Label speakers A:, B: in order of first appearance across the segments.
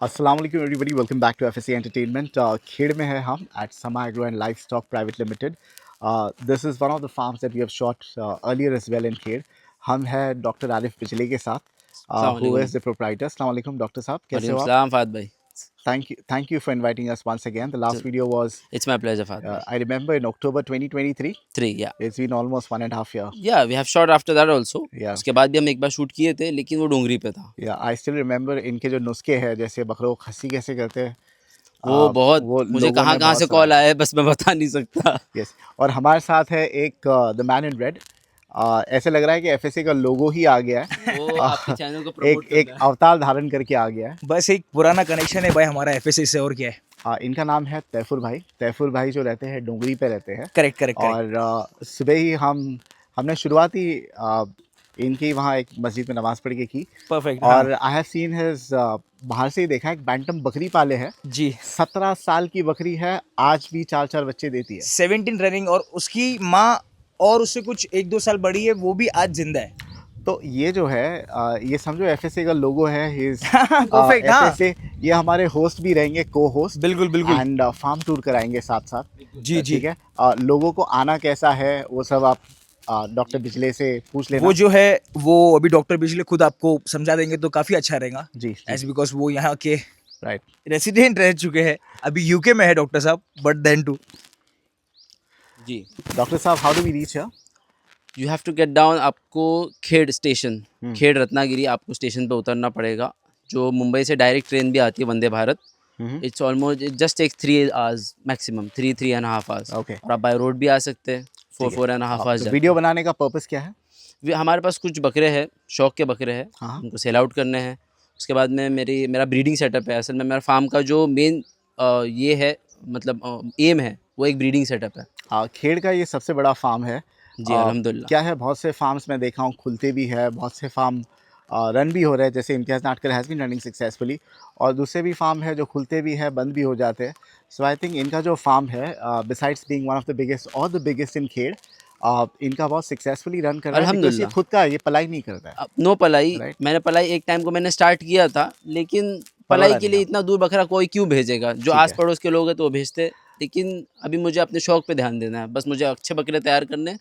A: अस्सलाम वालेकुम everybody, welcome back to FSC entertainment. Khed में है हम at Sama agro and livestock private limited. This is one of the farms that we have shot earlier as well in Khed. हम हैं doctor Arif बिजली के साथ,
B: अस्सलाम
A: हु
B: वालेकुम।
A: Is the proprietor. अस्सलाम वालेकुम डॉक्टर साहब, कैसे
B: वालेकुम
A: हो आप?
B: सलाम फाद भाई।
A: Thank you for inviting us once again. The last video was,
B: it's my pleasure Fahd भाई।
A: I remember, in October 2023.
B: 3 या
A: It's been almost 1.5 year.
B: We have shot after that also.
A: Yeah.
B: उसके बाद भी हम एक बार shoot किए थे, लेकिन वो डोंगरी पे था।
A: Yeah, I still remember इनके जो नुस्खे हैं, जैसे बकरों को खस्सी कैसे करते हैं,
B: वो बहुत
A: वो
B: मुझे
A: लोगों
B: कहाँ
A: ने
B: कहाँ
A: बहुत
B: से
A: सुना
B: कॉल
A: है।
B: आया है, बस मैं बता नहीं सकता।
A: यस, और हमारे साथ है एक द मैन इन रेड। ऐसे लग रहा है कि एफएससी का लोगो ही आ गया है।
B: वो आपके चैनल को
A: एक
B: प्रमोट
A: एक
B: करता है।
A: अवतार धारण करके आ गया है।
C: बस एक पुराना कनेक्शन है भाई हमारा एफएससी से, और क्या है।
A: इनका नाम है तैफुर भाई। तैफुर भाई जो रहते हैं डोंगरी पे रहते हैं।
C: Correct correct correct.
A: और सुबह ही हमने शुरुआती इनकी वहाँ एक मस्जिद में नमाज पढ़ के की।
C: परफेक्ट।
A: और आई हैव सीन हिज, बाहर से ही देखा, एक बैंटम बकरी पाले है।
C: जी
A: 17 साल की बकरी है, आज भी 4 बच्चे देती है।
C: 17 रनिंग, और उसकी माँ और उससे कुछ 1-2 साल बड़ी है, वो भी आज जिंदा है।
A: तो ये जो है, ये समझो एफएसए का लोगो है।
C: Perfect, हाँ।
A: एफएसए, ये हमारे होस्ट भी रहेंगे, को होस्ट।
C: बिल्कुल बिल्कुल।
A: एंड फार्म टूर कराएंगे साथ साथ।
C: जी जी।
A: ठीक है। लोगों को आना कैसा है वो सब आप डॉक्टर बिजले से पूछ लेना।
C: वो जो है वो अभी डॉक्टर बिजली खुद आपको समझा देंगे तो काफी अच्छा रहेगा।
A: जी
C: एज बिकॉज वो यहाँ के
A: राइट।
C: रेसिडेंट रह चुके हैं। अभी यूके में है डॉक्टर साहब, बट देन टू।
B: जी,
A: डॉक्टर साहब, how do we reach here?
B: You have to get down. आपको खेड़ स्टेशन, खेड़ रत्नागिरी, आपको स्टेशन पे उतरना पड़ेगा। जो मुंबई से डायरेक्ट ट्रेन भी आती है, Vande Bharat. It's almost just take 3 hours maximum, 3.5 hours.
A: Okay.
B: और आप बाय रोड भी आ सकते हैं, 4.5 आवर्स।
A: वीडियो बनाने का पर्पस क्या है?
B: हमारे पास कुछ बकरे हैं, शौक के बकरे हैं।
A: हाँ।
B: उनको सेल आउट करने हैं। उसके बाद में मेरा ब्रीडिंग सेटअप है। असल में मेरा फार्म का जो मेन ये है, मतलब एम है, वो एक ब्रीडिंग सेटअप है।
A: खेड़ का ये सबसे बड़ा फार्म है।
B: जी अल्हम्दुलिल्लाह।
A: क्या है, बहुत से फार्म्स मैं देखा हूँ खुलते भी है, बहुत से फार्म रन भी हो रहे हैं, जैसे Imtiaz Natkar has been running successfully. और दूसरे भी फार्म है जो खुलते भी है, बंद भी हो जाते हैं। सो आई थिंक इनका जो फार्म है, besides being one of the biggest और द बिगेस्ट इन खेड़, इनका बहुत सक्सेसफुली रन कर रहा है। because ये
B: अल्हम्दुलिल्लाह।
A: खुद का ये पलाई नहीं करता है।
B: नो पलाई।
A: Right.
B: मैंने पलाई एक टाइम को मैंने स्टार्ट किया था, लेकिन
A: पलड़ा
B: पलाई के लिए
A: नहीं
B: इतना दूर बकरा कोई क्यों भेजेगा। जो
A: ठीक
B: आस
A: है।
B: पड़ोस के लोग हैं तो वो भेजते, लेकिन अभी मुझे अपने शौक पे ध्यान देना है। बस मुझे अच्छे बकरे तैयार करने,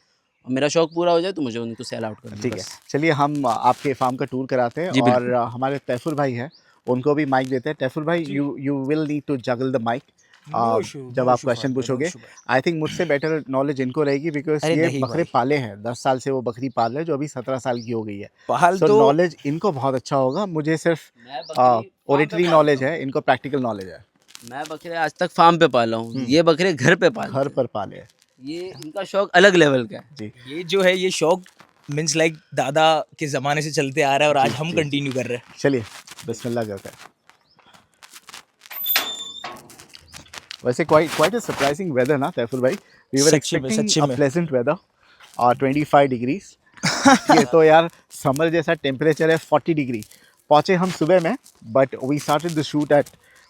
B: और मेरा शौक पूरा हो जाए तो मुझे उनको सेल आउट करना है।
A: ठीक है,
B: बस।
A: चलिए हम आपके फार्म का टूर कराते हैं।
B: जी,
A: और
B: बिल्कुल।
A: हमारे तैफुर भाई हैं, उनको भी माइक देते हैं। तैफुर भाई, you will need to juggle the mike जब आप क्वेश्चन पूछोगे। आई थिंक मुझसे बेटर नॉलेज इनको रहेगी, बिकॉज
C: अरे
A: ये
C: नहीं
A: बकरे
C: भाई।
A: पाले हैं। 10 साल से वो बकरी पाल रहे हैं, जो अभी 17 साल की हो गई है।
C: पाल
A: सो
C: तो
A: नॉलेज इनको बहुत अच्छा होगा। मुझे सिर्फ ओरिटरी नॉलेज है, इनको प्रैक्टिकल नॉलेज है।
B: मैं बकरे आज तक फार्म पे पाला हूँ, ये बकरे घर पे पालते
A: घर
B: हैं।
A: पर पाले हैं।
B: ये इनका शौक अलग लेवल का है।
A: जी
C: ये जो है ये शौक मीन्स लाइक दादा के जमाने से चलते आ रहा है, और आज हम
A: जी।
C: कंटिन्यू कर रहे हैं।
A: चलिए बिस्मिल्लाह करते हैं। वैसे क्वाइट अ सरप्राइजिंग वेदर ना तैफुर भाई। वी वर
C: सच्ची में,
A: एक्सपेक्टिंग
C: सच्ची
A: अ
C: में।
A: Pleasant weather, 25 degrees. ये तो यार समर जैसा टेम्परेचर है। 40 डिग्री पहुंचे हम सुबह में, but we started the shoot at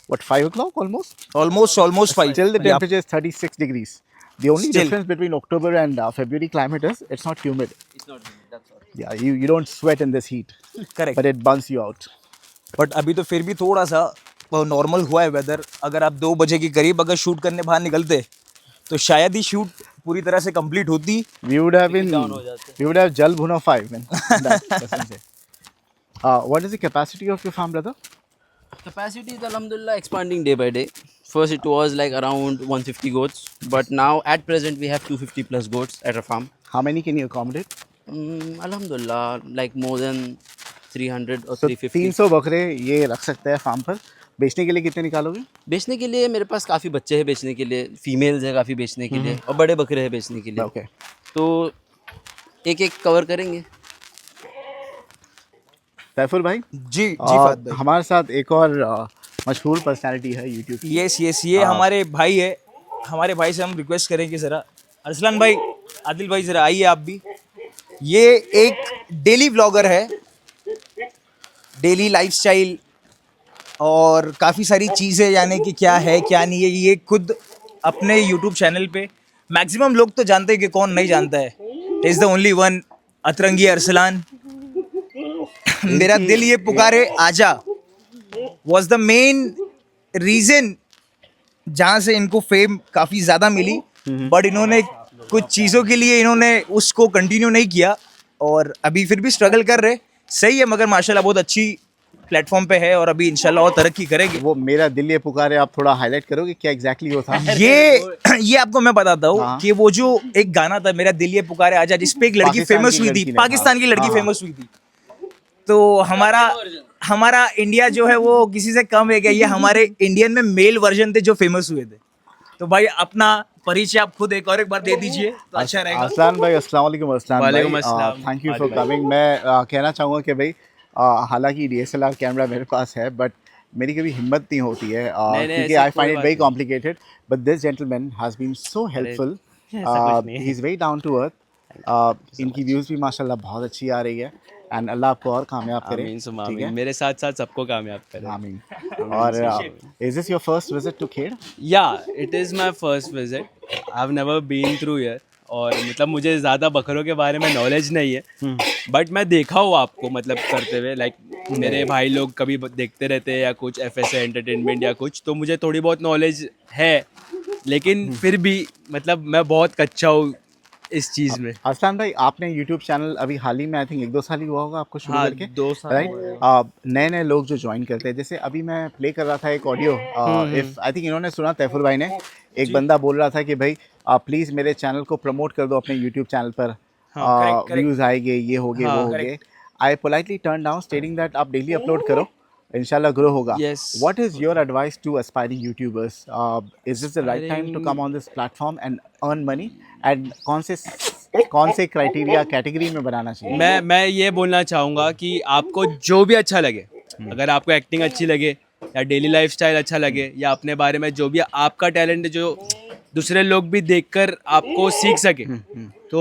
A: what, 5 o'clock almost?
C: Almost 5.
A: Still the
C: Yeah.
A: temperature is 36 degrees. The only
C: Still.
A: difference between October and February climate is it's not humid.
B: It's not humid, that's all.
A: Yeah, you don't sweat in this heat,
C: correct.
A: but it burns you out.
C: But अभी तो फिर भी थोड़ा सा normal हुआ है weather. अगर आप 2 बजे के करीब अगर शूट करने बाहर निकलते तो शायद ही शूट पूरी तरह से कंप्लीट होती।
A: We would have been,
B: down हो जाते।
A: we would have Jal Bhuna 5 man. कसम से। What is the capacity of your farm, brother?
B: Capacity is alhamdulillah expanding day by day. First it was like around 150 goats, but now at present we have 250 plus goats at our farm.
A: How many can you accommodate?
B: Alhamdulillah, like more than 300 or
A: So
B: 350.
A: 300 बकरे ये रख सकते हैं farm पर। बेचने के लिए कितने निकालोगे?
B: बेचने के लिए मेरे पास काफ़ी बच्चे हैं बेचने के लिए, फीमेल्स है काफ़ी बेचने के लिए, और बड़े बकरे हैं बेचने के लिए।
A: Okay.
B: तो एक एक कवर करेंगे।
A: तैफुर भाई,
C: जी जी फात भाई।
A: हमारे साथ एक और मशहूर पर्सनालिटी है यूट्यूब की।
C: यस यस, ये हमारे भाई है। हमारे भाई से हम रिक्वेस्ट करेंगे ज़रा, अरसलान भाई, आदिल भाई, ज़रा आइए आप भी। ये एक डेली व्लॉगर है, डेली लाइफस्टाइल और काफ़ी सारी चीज़ें, यानी कि क्या है क्या नहीं है, ये खुद अपने यूट्यूब चैनल पे मैक्सिमम लोग तो जानते हैं, कि कौन नहीं जानता है। इज़ द ओनली वन, अतरंगी अरसलान। मेरा दिल ये पुकारे आजा, was the main reason जहाँ से इनको फेम काफ़ी ज़्यादा मिली, बट इन्होंने कुछ चीज़ों के लिए इन्होंने उसको कंटिन्यू नहीं किया और अभी फिर भी स्ट्रगल कर रहे। सही है, मगर माशाल्लाह बहुत अच्छी प्लेटफॉर्म पे है और अभी इंशाल्लाह और तरक्की करेंगे।
A: वो मेरा दिल ये पुकारे आप थोड़ा हाईलाइट करोगे क्या एग्जैक्टली वो था?
C: ये आपको मैं बताता हूँ
A: हाँ।
C: कि वो जो एक गाना था मेरा दिल ये पुकारे आजा, जिसपे एक लड़की
A: पाकिस्तान
C: फेमस
A: की
C: हुई
A: लड़की
C: थी,
A: ने,
C: पाकिस्तान की
A: हाँ।
C: लड़की
A: हाँ।
C: फेमस हुई थी। तो हमारा इंडिया जो है वो किसी से कम है क्या? ये हमारे इंडियन में मेल वर्जन थे जो फेमस हुए थे। तो भाई अपना परिचय आप खुद एक बार दे दीजिए तो अच्छा रहेगा।
A: असलान भाई, अस्सलाम वालेकुम असलान भाई,
B: वालेकुम अस्सलाम।
A: Thank you for coming. मैं कहना चाहूँगा कि भाई हालांकि DSLR कैमरा मेरे पास है, बट मेरी कभी हिम्मत नहीं होती है
B: नहीं,
A: क्योंकि
B: ऐसी
A: आई
B: कोई
A: फाइंड इट
B: बात
A: वेरी
B: नहीं।
A: Complicated, but this gentleman has been so helpful,
B: ऐसा कुछ नहीं है।
A: He is very down to earth. इनकी व्यूज़ भी माशाल्लाह बहुत अच्छी आ रही है, एंड अल्लाह आपको और कामयाब करे।
B: आमीन सुम्मा
A: ठीक
B: आमीन,
A: है,
B: मेरे साथ साथ सबको कामयाब करे।
A: आमीन। और is this your first visit to Khed?
B: Yeah, it is my first visit. I've never been through here. और मतलब मुझे ज़्यादा बकरों के बारे में नॉलेज नहीं है, बट मैं देखा हूँ आपको मतलब करते हुए, लाइक मेरे भाई लोग कभी देखते रहते हैं या कुछ FSA एंटरटेनमेंट या कुछ, तो मुझे थोड़ी बहुत नॉलेज है, लेकिन फिर भी मतलब मैं बहुत कच्चा हूँ इस चीज़ में।
A: असलान भाई, आपने यूट्यूब चैनल अभी हाल ही में, आई थिंक 1-2 साल ही हुआ होगा आपको शुरू
B: हाँ,
A: करके,
B: 2 साल
A: राइट? नए नए लोग जो ज्वाइन करते हैं, जैसे अभी मैं प्ले कर रहा था एक ऑडियो, इफ आई थिंक इन्होंने सुना, तैफुर भाई ने, एक बंदा बोल रहा था कि भाई प्लीज़ मेरे चैनल को प्रमोट कर दो अपने यूट्यूब चैनल पर,
C: correct.
A: व्यूज़ आएंगे, ये होगे वो होगे। I politely turn down stating that आप डेली अपलोड करो, इंशाल्लाह ग्रो होगा।
B: Yes.
A: What is your advice to aspiring YouTubers? Is this the right time to come on this platform and earn money? And कौन से criteria category में बनाना चाहिए?
B: मैं ये बोलना चाहूँगा कि आपको जो भी अच्छा लगे, अगर आपको एक्टिंग अच्छी लगे या डेली लाइफस्टाइल अच्छा लगे या अपने बारे में जो भी आपका टैलेंट है, जो दूसरे लोग भी देखकर आपको सीख सके, तो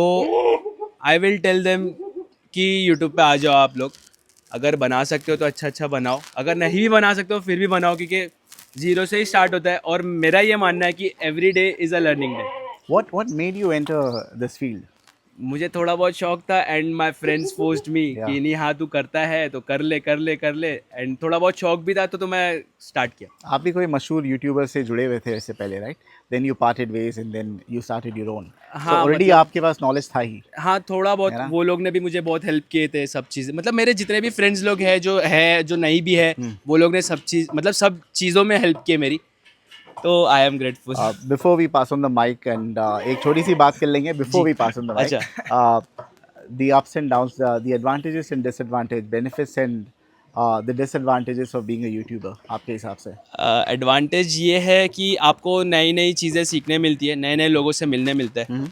B: आई विल टेल देम कि यूट्यूब पे आ जाओ आप लोग। अगर बना सकते हो तो अच्छा अच्छा बनाओ, अगर नहीं भी बना सकते हो फिर भी बनाओ, क्योंकि ज़ीरो से ही स्टार्ट होता है। और मेरा ये मानना है कि every day is a learning day.
A: What made you enter this field?
B: मुझे थोड़ा बहुत शौक था, and my friends forced me
A: Yeah.
B: कि नहीं हाँ तू करता है तो कर ले, एंड थोड़ा बहुत शौक भी था तो मैं स्टार्ट किया।
A: आप भी कोई मशहूर यूट्यूबर से जुड़े हुए थे इससे पहले, right? Then you parted ways and then you started your own.
B: हाँ,
A: ऑलरेडी
B: मतलब-
A: आपके पास नॉलेज था ही।
B: हाँ, थोड़ा बहुत
A: है ना?
B: वो लोग ने भी मुझे बहुत हेल्प किए थे, सब चीज़ें, मतलब मेरे जितने भी फ्रेंड्स लोग हैं जो नहीं भी है, वो लोग ने सब चीज़ों में हेल्प की मेरी, तो I am grateful.
A: Before we pass on the mike, and एक छोटी सी बात कर लेंगे before we pass on the mike. The ups and downs, the advantages and disadvantages, benefits and the disadvantages of being a YouTuber, आपके हिसाब से?
B: Advantage ये है कि आपको नई नई चीज़ें सीखने मिलती है, नए नए लोगों से मिलने मिलता है।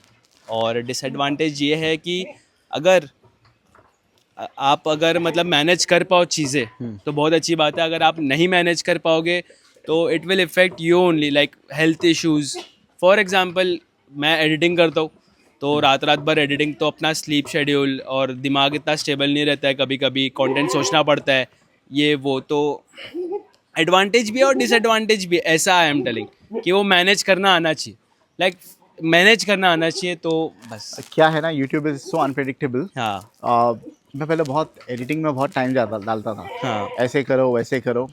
B: और डिसएडवांटेज ये है कि अगर आप मतलब मैनेज कर पाओ चीज़ें तो बहुत अच्छी बात है, अगर आप नहीं मैनेज कर पाओगे तो it will effect you only, like health issues. For example मैं एडिटिंग करता हूँ, तो रात भर एडिटिंग, तो अपना स्लीप शेड्यूल और दिमाग इतना स्टेबल नहीं रहता है, कभी कभी कंटेंट सोचना पड़ता है, ये वो। तो एडवांटेज भी है और डिसएडवांटेज भी है, ऐसा आई एम टेलिंग कि वो मैनेज करना आना चाहिए, लाइक मैनेज करना आना चाहिए, तो बस।
A: क्या है ना, यूट्यूब इज सो अनप्रेडिक्टेबल।
B: हाँ
A: मैं पहले बहुत एडिटिंग में बहुत टाइम डालता था,
B: हाँ
A: ऐसे करो वैसे करो,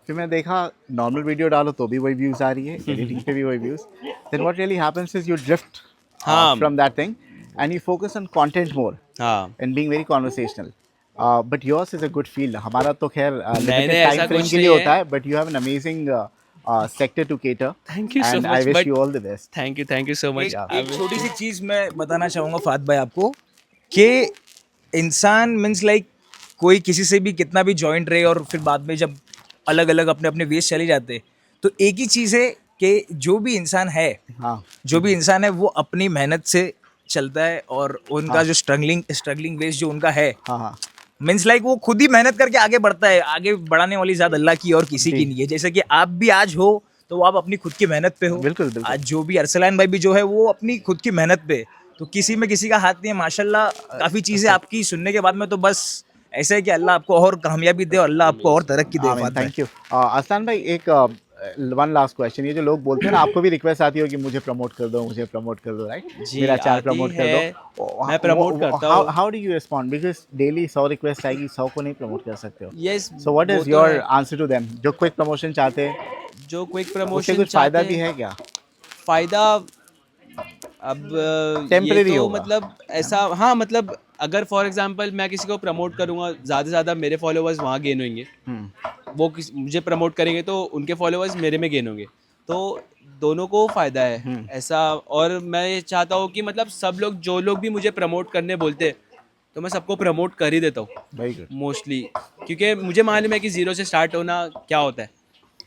A: फिर मैं देखा नॉर्मल वीडियो डालो तो भी वही व्यूज़ आ रही है, एडिटिंग पे भी वही views. Then what really happens is you drift
B: हाँ।
A: From that thing and you focus on content more
B: हाँ
A: and being very conversational. But yours is a good field. हमारा तो खैर लिमिटेड
B: ऐसा
A: टाइम फ्रेम
B: कुछ
A: के लिए
B: नहीं
A: होता
B: है।
A: है, but you have an amazing sector to cater,
B: Thank you so
A: and I
B: much,
A: wish
B: but-
A: you all the best.
B: Thank you so much.
C: एक छोटी सी चीज मैं बताना चाहूंगा फात भाई आपको कि इंसान मीन्स लाइक कोई किसी से भी कितना भी जॉइंट रहे और फिर बाद में जब अलग अलग अपने अपने वेज चले जाते, तो एक ही चीज़ है कि जो भी इंसान है वो अपनी मेहनत से चलता है, और उनका जो स्ट्रगलिंग वेज जो उनका है,
A: हाँ,
C: मीन्स लाइक वो खुद ही मेहनत करके आगे बढ़ता है। आगे बढ़ाने वाली ज़्यादा अल्लाह की और किसी की नहीं है। जैसे कि आप भी आज हो तो वो आप अपनी खुद की मेहनत पे हो।
A: बिल्कुल।
C: आज जो भी अरसलान भाई भी जो है वो अपनी खुद की मेहनत पे, तो किसी में किसी का हाथ नहीं है। माशाल्लाह काफ़ी चीज़ें आपकी सुनने के बाद में तो बस ऐसा है कि अल्लाह आपको और कामयाबी दे और अल्लाह आपको और तरक्की दे। फात भाई।
A: Thank you. असलान भाई, एक वन लास्ट क्वेश्चन, ये जो लोग बोलते हैं ना, आपको भी रिक्वेस्ट आती हो कि मुझे प्रमोट कर दो, मुझे प्रमोट कर दो, राइट?
B: जी,
A: मेरा चैनल
B: आती
A: प्रमोट कर
B: है,
A: दो।
B: मैं प्रमोट करता हूँ।
A: How do you respond? Because daily 100 request आएगी, 100 को नहीं प्रमोट कर सकते हो।
B: यस,
A: सो व्हाट
B: वो
A: इज
B: तो
A: योर
B: है।
A: आंसर टू देम जो क्विक प्रमोशन चाहते हैं?
B: जो क्विक
A: उससे
B: प्रमोशन
A: कुछ फायदा
B: चाहते
A: भी
B: हैं,
A: है क्या?
B: फायदा अब ये
A: Temporary
B: तो
A: होगा।
B: मतलब ऐसा, हाँ मतलब अगर फॉर एग्जांपल मैं किसी को प्रमोट करूँगा, ज़्यादा से ज़्यादा मेरे फॉलोअर्स वहाँ गेन होंगे, वो मुझे प्रमोट करेंगे तो उनके फॉलोअर्स मेरे में गेन होंगे, तो दोनों को फ़ायदा है ऐसा। और मैं ये चाहता हूँ कि मतलब सब लोग, जो लोग भी मुझे प्रमोट करने बोलते हैं, तो मैं सबको प्रमोट कर ही देता हूँ
A: वेरी गुड।
B: मोस्टली, क्योंकि मुझे मालूम है कि ज़ीरो से स्टार्ट होना क्या होता है।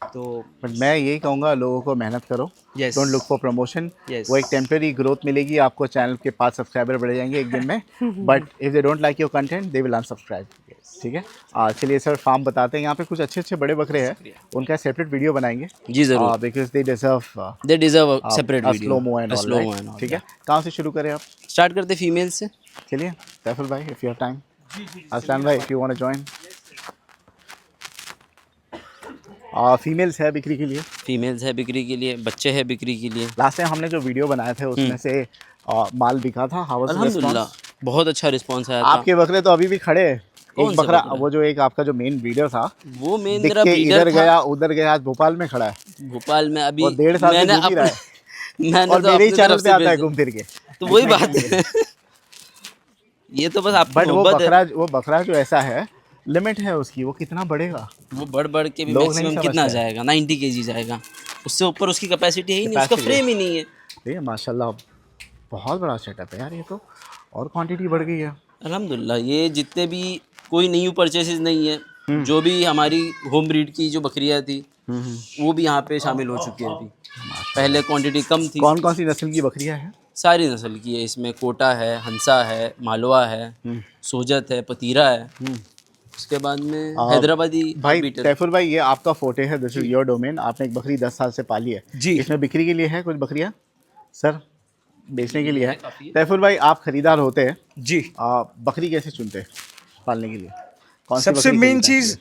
B: तो
A: बट मैं यही कहूँगा, लोगों को मेहनत करो,
B: Yes.
A: Don't look for promotion.
B: Yes.
A: वो एक टेम्पररी ग्रोथ मिलेगी आपको, चैनल के 5 सब्सक्राइबर बढ़ जाएंगे एक दिन में, but if they don't like your content they will unsubscribe. ठीक है, चलिए सर, फार्म बताते हैं। यहाँ पे कुछ अच्छे अच्छे बड़े बकरे हैं, उनका सेपरेट वीडियो बनाएंगे
B: जी ज़रूर,
A: because they deserve
B: they deserve separate video,
A: slow mo and all,
B: slow mo and
A: right?
B: All.
A: ठीक है, कहाँ से शुरू करें आप?
B: स्टार्ट करते फीमेल से।
A: चलिए सैफुल भाई, if you have time. Aslan भाई, if you want to join. Females है बिक्री के लिए,
B: फीमेल्स है बिक्री के लिए, बच्चे हैं बिक्री के लिए।
A: लास्ट टाइम हमने जो वीडियो बनाए थे उसमें से माल बिका था। हाउ वाज द
B: अल्हम्दुलिल्लाह
A: रिस्पांस?
B: बहुत अच्छा रिस्पांस आया था।
A: आपके बकरे तो अभी भी खड़े हैं।
B: कौन
A: एक
B: से
A: बकरा,
B: बकरे?
A: वो जो एक आपका जो मेन ब्रीडर था,
B: वो मेन
A: दिख
B: मेरा
A: के
B: ब्रीडर
A: इधर
B: था
A: गया उधर गया, आज भोपाल में खड़ा है।
B: भोपाल में अभी।
A: वो 1.5 साल से
B: मैंने
A: घूम ही रहा है,
B: मैंने
A: और
B: तो
A: मेरे ही
B: अपनी
A: चैनल
B: तरफ
A: पे
B: से
A: आता है
B: भेजा।
A: घूम फिर के।
B: तो वही बात है। ये तो बस आपकी
A: बट
B: मोहब्बत है।
A: वो बकरा जो ऐसा है, लिमिट है उसकी, वो कितना बढ़ेगा
B: वो बढ़ के भी
A: लोग नहीं
B: मैक्सिमम कितना
A: समझते हैं।
B: जाएगा? 90 kg जाएगा, उससे ऊपर उसकी कैपेसिटी है ही नहीं, उसका
A: Capacity
B: फ्रेम ही नहीं है।
A: ये माशाल्लाह बहुत बड़ा सेटअप है यार ये तो, और क्वांटिटी बढ़ गई है।
B: अल्हम्दुलिल्लाह, ये जितने भी कोई न्यू परचेसेस नहीं है, जो भी हमारी होम ब्रीड की जो बकरियां थी, वो भी यहाँ पे शामिल हो चुकी है अभी। पहले क्वांटिटी कम थी।
A: कौन कौन सी नस्ल की बकरियां हैं?
B: सारी नस्ल की है, इसमें कोटा है, हंसा है, मालवा है, सोजत है, पतीरा है, उसके बाद में हैदराबादी
A: भाई
B: बीटल।
A: सैफुल भाई, ये आपका फोटे है, दिस इज योर डोमेन। आपने एक बकरी 10 साल से पाली है
C: जी।
A: इसमें बिक्री के लिए है कुछ बकरियां सर? बेचने के लिए है? सैफुल भाई, आप खरीदार होते हैं,
C: जी।
A: बकरी कैसे चुनते हैं पालने के लिए? कौन सी
C: सबसे
A: बकरी
C: मेन
A: खरीदना
C: चीज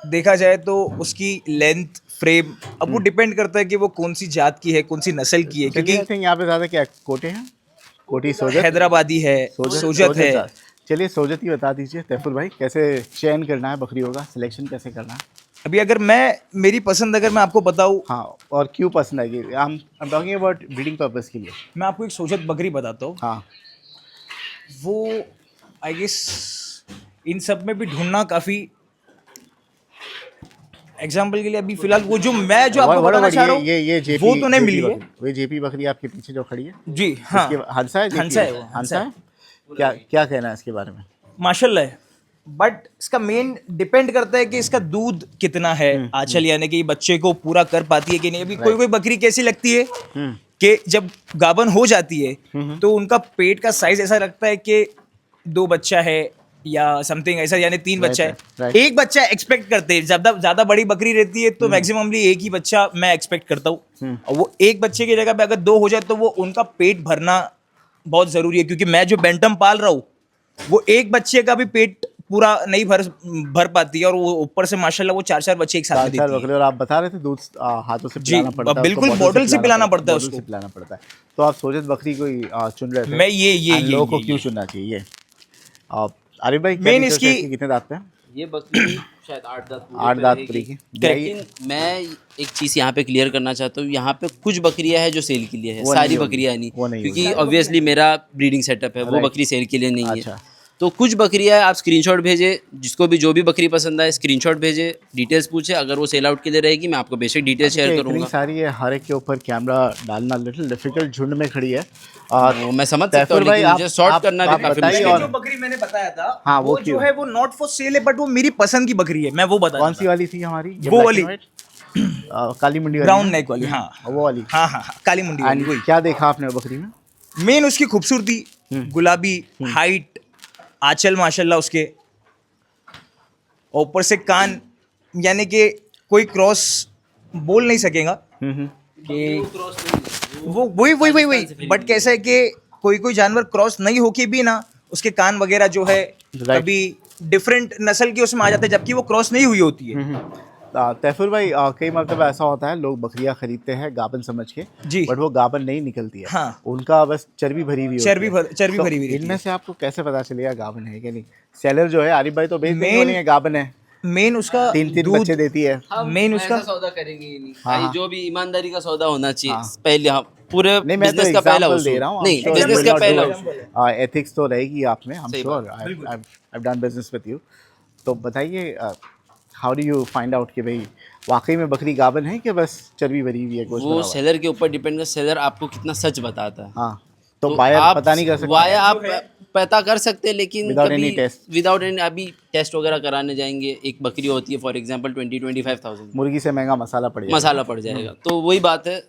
C: देखा जाए तो उसकी लेंथ, फ्रेम, अब वो डिपेंड करता है कि वो कौन सी जात की है, कौन सी नस्ल की है,
A: चाहिए?
C: क्योंकि
A: आई थिंक यहाँ पे ज़्यादा क्या कोटे हैं, कोटी सोजत,
C: हैदराबादी है, सोजत है।
A: ज़्यादा। चलिए सोजत ही बता दीजिए सैफुल भाई, कैसे चयन करना है बकरियों का, सिलेक्शन कैसे करना है?
C: अभी अगर मेरी पसंद अगर मैं आपको बताऊं,
A: हाँ, और क्यों पसंद आएगी? I am talking about breeding purpose के लिए।
C: मैं आपको एक सोजत बकरी बताता हूँ।
A: हाँ,
C: वो आई गेस इन सब में भी ढूंढना काफी, एग्जाम्पल के लिए अभी फिलहाल वो जो मैं जो आपको बताना चाह रहा हूँ,
A: ये जेपी,
C: वो तो नहीं मिली है।
A: वो जेपी बकरी आपके पीछे जो खड़ी है,
C: जी हाँ,
A: इसके हंसा है,
C: हंसा है वो,
A: हंसा है। क्या क्या कहना है इसके बारे में?
C: माशाल्लाह है। बट इसका मेन डिपेंड करता है कि इसका दूध कितना है, आंचल यानी कि बच्चे को पूरा कर पाती है कि नहीं। अभी कोई कोई बकरी कैसी लगती है कि जब गाभन हो जाती है तो उनका पेट का साइज ऐसा लगता है कि 2 बच्चा है या समथिंग ऐसा, यानी 3 बच्चा है।
A: right.
C: एक बच्चा एक्सपेक्ट करते हैं, ज्यादा बड़ी बकरी रहती है तो मैक्सिममली एक ही बच्चा मैं एक्सपेक्ट करता हूँ। और वो एक बच्चे की जगह पे अगर 2 हो जाए तो वो उनका पेट भरना बहुत जरूरी है, क्योंकि मैं जो बैंटम पाल रहा हूँ वो एक बच्चे का भी पेट पूरा नहीं भर पाती है, और वो ऊपर से माशाल्लाह वो 4-4 बच्चे एक साथ में
A: चार
C: देती है।
A: बकरे, और आप बता रहे थे दूध हाथों से
C: जी,
A: पिलाना पड़ता है,
C: बिल्कुल,
A: उसको
C: बॉटल से पिलाना पड़ता है
A: बॉटल
C: उसको।
A: से पिलाना पड़ता है। तो आप सोजत बकरी को ही चुन रहे थे?
C: मैं ये
A: लोगों को क्यों चुनना चाहिए ये? आरिफ भाई, क्या
C: Main
A: details है
C: इसकी-
A: इसकी, कितने दांत पे?
B: ये बकरी शायद 8 दांत पूरे
A: 8
B: पे
A: दांत
B: रहेगी।
A: पूरी की।
B: लेकिन मैं एक चीज़ यहाँ पे क्लियर करना चाहता हूँ, यहाँ पे कुछ बकरियाँ हैं जो सेल के लिए है,
A: वो
B: सारी
A: नहीं होगी,
B: बकरियाँ
A: वो
B: नहीं,
A: नहीं
B: क्योंकि ऑब्वियसली मेरा ब्रीडिंग सेटअप है, वो
A: Right.
B: बकरी सेल के लिए नहीं
A: अच्छा।
B: है। तो कुछ बकरियाँ आप स्क्रीनशॉट भेजे, जिसको भी जो भी बकरी पसंद आए स्क्रीनशॉट भेजे, डिटेल्स पूछे, अगर वो सेल आउट के लिए रहेगी मैं आपको बेशक डिटेल्स शेयर
A: इतनी
B: करूँगा।
A: सारी है, हर एक के ऊपर कैमरा डालना लिटिल डिफिकल्ट, झुंड में खड़ी है।
B: वो मैं समझ सकता हूँ,
A: सैफुल भाई,
B: लेकिन
A: आप-
B: मुझे शॉर्ट
A: आप-
B: करना
A: आप
B: भी काफ़ी
A: बताइए।
B: मुश्किल
A: और
C: जो बकरी मैंने बताया था,
A: हाँ, वो
C: वो जो
A: क्यों?
C: है वो नॉट फॉर सेल है, बट वो मेरी पसंद की बकरी है, मैं वो बता
A: कौन सी वाली थी हमारी? ये
C: वो
A: black
C: वाली।
A: and white? काली मुंडी वाली
C: ब्राउन
A: ना?
C: नेक वाली, हाँ
A: वो वाली।
C: हाँ हाँ हाँ, काली मुंडी वाली
A: And
C: वही।
A: क्या देखा आपने वो बकरी में?
C: मेन उसकी खूबसूरती, गुलाबी हाइट, आंचल माशाल्लाह उसके, और ऊपर से कान, यानी कि कोई क्रॉस बोल नहीं सकेगा कि वो वही। बट कैसा है कि कोई जानवर क्रॉस नहीं होके भी ना उसके कान वगैरह जो है
A: Right.
C: कभी डिफरेंट नस्ल की उसमें आ जाते हैं, जबकि वो क्रॉस नहीं हुई होती है।
A: तैफुर भाई, कई मरतबा ऐसा होता है लोग बकरियां खरीदते हैं गाबन समझ के,
C: जी।
A: बट वो गाबन नहीं निकलती है।
C: हाँ।
A: उनका बस चर्बी भरी हुई होती है।
C: चर्बी
A: तो
C: भरी हुई रहती
A: इनमें
C: है।
A: से आपको कैसे पता चलेगा गाबन है कि नहीं? सेलर जो है आरिफ भाई तो बेच देंगे,
C: Main-
A: बोलेंगे गाबन है,
C: मेन उसका
A: 3
C: दूध
A: बच्चे देती है।
B: हम
C: मेन
B: ऐसा
C: उसका
B: सौदा करेंगे ही नहीं
A: हाँ,
B: भाई,
A: हाँ।
B: जो भी ईमानदारी का सौदा होना चाहिए
A: हाँ।
B: पहले। हाँ, पूरे
A: नहीं, मैं तो
B: बिजनेस का पहला
A: एग्जांपल दे
B: उसूल
A: रहा हूँ।
B: नहीं, बिजनेस का पहला उसूल।
A: एथिक्स तो रहेगी आप में, आई एम
B: सही
A: श्योर,
B: बात,
A: I have done business with you. तो बताइए, how do you find out कि भाई वाकई में बकरी गाबन है कि बस चर्बी भरी हुई है, गोश्त भरा
B: वो
A: हुआ है?
B: सेलर के ऊपर डिपेंड कर, सेलर आपको कितना सच बताता है।
A: हाँ, तो बायर
B: आप
A: पता नहीं कर सकता
B: वाया आप पता कर सकते हैं, लेकिन
A: Without
B: कभी
A: any test.
B: विदाउट एनी, अभी टेस्ट वगैरह कराने जाएंगे, एक बकरी होती है फॉर एग्जांपल 20-25,000
A: मुर्गी से महंगा मसाला पड़ जाएगा।
B: मसाला पड़ जाएगा। तो वही बात है,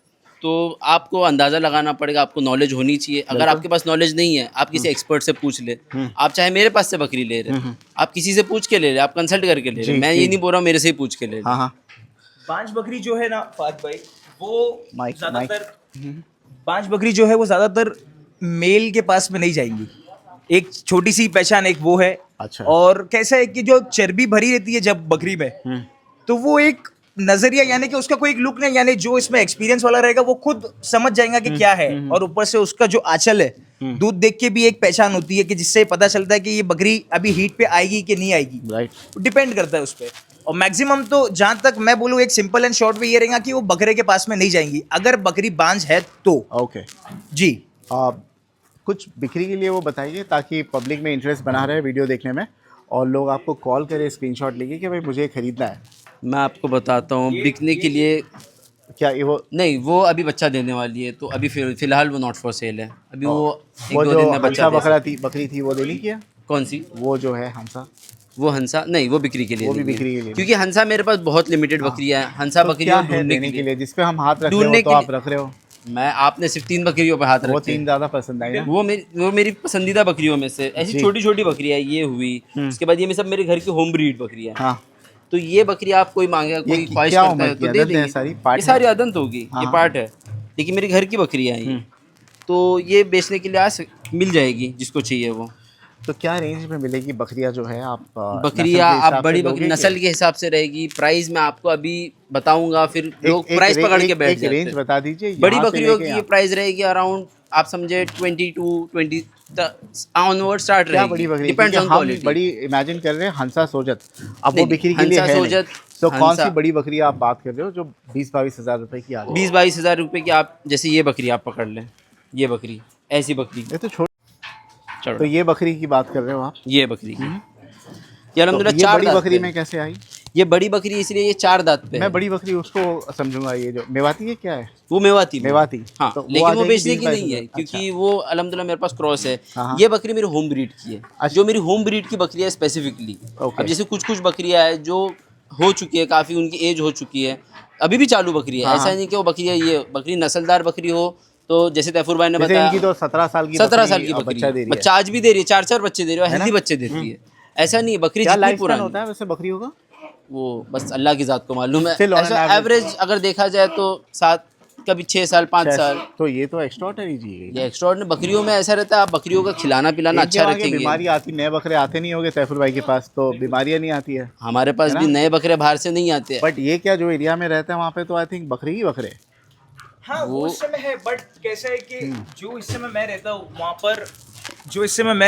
B: तो आपको अंदाज़ा लगाना पड़ेगा, आपको नॉलेज होनी चाहिए। अगर आपके पास नॉलेज नहीं है, आप किसी एक्सपर्ट से पूछ ले। आप चाहे मेरे पास से बकरी ले रहे, आप किसी से पूछ के ले रहे, आप कंसल्ट करके ले रहे।
A: जी,
B: मैं
A: जी।
B: ये नहीं बोल रहा हूँ मेरे से ही पूछ के ले रहे।
A: हाँ हाँ,
C: बांझ बकरी जो है ना फहद भाई, वो
A: माइक
C: ज्यादातर बांझ बकरी जो है वो ज्यादातर मेल के पास में नहीं जाएंगी। एक छोटी सी पहचान एक वो है।
A: अच्छा।
C: और कैसा है कि जो चर्बी भरी रहती है जब बकरी में, तो वो एक नजरिया, यानी कि उसका कोई एक लुक नहीं, यानी जो इसमें एक्सपीरियंस वाला रहेगा वो खुद समझ जाएगा कि क्या है। और ऊपर से उसका जो आंचल है, दूध देख के भी एक पहचान होती है कि जिससे पता चलता है कि ये बकरी अभी हीट पे आएगी कि नहीं आएगी।
A: राइट।
C: डिपेंड करता है उस पर। और मैक्सिमम तो जहां तक मैं बोलूँ, एक सिंपल एंड शॉर्ट वे ये रहेगा कि वो बकरे के पास में नहीं जाएंगी अगर बकरी बांझ है तो।
A: ओके।
C: जी।
A: कुछ बिक्री के लिए वो बताइए ताकि पब्लिक में इंटरेस्ट बना रहे वीडियो देखने में, और लोग आपको कॉल करें स्क्रीनशॉट लेके कि भाई मुझे खरीदना है।
B: मैं आपको बताता हूँ, बिकने के लिए
A: क्या ये वो
B: नहीं, वो अभी बच्चा देने वाली है, तो अभी फिलहाल वो नॉट फॉर सेल है। अभी वो एक
A: वो
B: दो
A: जो
B: दिन में बच्चा
A: हंसा
B: दे सकती
A: बकरी थी वो देनी की है?
B: है। कौन सी?
A: वो जो है हंसा,
B: वो हंसा नहीं, वो बिक्री के लिए
A: वो भी
B: नहीं है।
A: बिक्री के लिए
B: क्योंकि हंसा मेरे पास बहुत लिमिटेड बकरियां हैं। हंसा
A: तो
B: बकरियों
A: क्या है
B: ढूंढने
A: देने
B: के लिए
A: जिस पे हम हाथ रख रहे हो
B: ढूंढने
A: तो
B: के
A: आप
B: लिए-
A: रख रहे हो?
B: मैं आपने सिर्फ 3 बकरियों पे हाथ
A: वो
B: रखे।
A: 3 ज़्यादा पसंद आई ना?
B: वो मेरी पसंदीदा बकरियों में से ऐसी
A: जी।
B: छोटी छोटी बकरियां ये हुई। उसके बाद ये सब मेरे घर की होम ब्रीड बकरियां हैं।
A: हाँ।
B: तो ये बकरी आप कोई मांगेगा, कोई ख्वाहिश
A: क्या
B: करता
A: उम्र
B: है
A: की
B: तो दे
A: अदद है?
B: देंगे।
A: सारी पार्ट
B: ये
A: है?
B: सारी अदंत होगी, ये
A: हाँ।
B: पार्ट है, लेकिन मेरी घर की बकरियां हैं ये। तो ये बेचने के लिए मिल जाएगी जिसको चाहिए वो।
A: तो क्या रेंज में मिलेगी बकरियां जो है? आप
B: बकरियां आप बड़ी बकरी नस्ल के हिसाब से रहेगी। प्राइस मैं आपको अभी बताऊंगा, फिर लोग प्राइस पकड़ के बैठ जाते
A: रेंज
B: हैं।
A: बता दीजिए।
B: बड़ी
A: यहाँ से
B: बकरियों
A: लेके
B: की
A: यहाँ।
B: प्राइस रहेगी अराउंड, आप समझे 22-20 ऑनवर्ड स्टार्ट
A: क्या
B: रहेगी।
A: बड़ी बकरी?
B: डिपेंड्स ऑन
A: क्योंकि हम
B: क्वालिटी।
A: बड़ी इमेजिन कर रहे हैं हंसा सोजत, अब वो
B: नहीं,
A: बिक्री के लिए
B: हंसा
A: है नहीं।
B: सोजत,
A: तो कौन सी
B: हंसा-
A: बड़ी बकरी आप बात कर रहे हो जो 20-22 हज़ार रुपए की आ रही है?
B: 20-22 हज़ार रुपये की। आप जैसे ये बकरी आप पकड़ लें, ये बकरी, ऐसी बकरी,
A: ये तो छोड़।
B: चलो
A: तो ये बकरी की बात कर रहे हो आप?
B: ये बकरी की, ये
A: तो
B: अल्हम्दुलिल्लाह
A: ये
B: 4
A: बड़ी
B: दांत
A: बकरी
B: पे
A: में
B: है।
A: कैसे आई?
B: ये बड़ी बकरी इसलिए ये 4 दांत पे
A: मैं
B: है।
A: बड़ी बकरी उसको समझूंगा, ये जो मेवाती है क्या है?
B: वो मेवाती में।
A: मेवाती।
B: हाँ,
A: तो वो आ
B: लेकिन वो
A: जाएगी
B: बेचने की
A: 20-22
B: नहीं है,
A: हज़ार।
B: क्योंकि वो अल्हम्दुलिल्लाह मेरे पास क्रॉस है।
A: हाँ।
B: ये बकरी मेरी होम ब्रीड की है।
A: अच्छा।
B: जो मेरी होम ब्रीड की बकरियां है स्पेसिफिकली।
A: ओके।
B: अब जैसे कुछ बकरियां हैं जो हो चुकी है, काफ़ी उनकी एज हो चुकी है, अभी भी चालू बकरी है।
A: हाँ,
B: ऐसा नहीं कि वो बकरियां, ये बकरी नस्लदार बकरी हो, तो जैसे तैफूर भाई ने
A: जैसे
B: बताया
A: इनकी तो 17 साल की
B: 17 साल की
A: बकरी
B: बकरी
A: बच्चा दे रही है।
B: बच्चा आज भी दे रही है, 4-4 बच्चे दे रही है,
A: है ना?
B: हेल्दी बच्चे देती है। ऐसा नहीं है, बकरी
A: क्या
B: जितनी
A: लाइफ स्पैन
B: पुरानी
A: होता है वैसे बकरियों का?
B: वो बस अल्लाह की ज़ात को मालूम है।
A: Still on an
B: ऐसा
A: average-
B: एवरेज अगर देखा जाए तो 7, कभी 6 साल, 5 साल।
A: तो ये तो एक्स्ट्राऑर्डिनरी चीज है।
B: ये एक्स्ट्रा बकरियों में ऐसा रहता है, आप बकरियों का खिलाना पिलाना
A: इनके
B: अच्छा
A: वहाँ के
B: रखेंगे।
A: बीमारी आती, नए बकरे आते नहीं होंगे तैफुर भाई के पास, तो बीमारियां नहीं आती है।
B: हमारे पास
A: है
B: भी
A: ना?
B: नए बकरे बाहर से नहीं आते हैं।
A: बट ये क्या जो एरिया में रहते हैं वहाँ पे तो आई थिंक बकरे ही बकरे।
C: हाँ, वो इस समय है, बट कैसा है कि जो इस समय मैं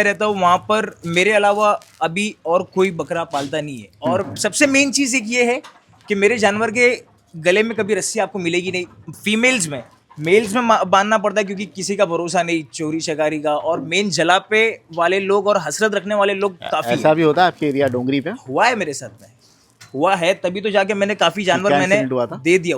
C: रहता हूँ वहाँ पर मेरे अलावा अभी और कोई बकरा पालता नहीं है। और सबसे मेन चीज़ एक ये है कि मेरे जानवर के गले में कभी रस्सी आपको मिलेगी नहीं। फीमेल्स में, मेल्स में बांधना पड़ता है क्योंकि किसी का भरोसा नहीं चोरी शकारी का। और मेन जला पे वाले लोग और हसरत रखने वाले लोग काफ़ी
A: ऐसा भी होता है आपके एरिया डोंगरी पे?
C: हुआ है, मेरे साथ में हुआ है, तभी तो जाके मैंने काफ़ी जानवर
A: क्या
C: मैंने
A: इंसिडेंट हुआ था?
C: दे दिया।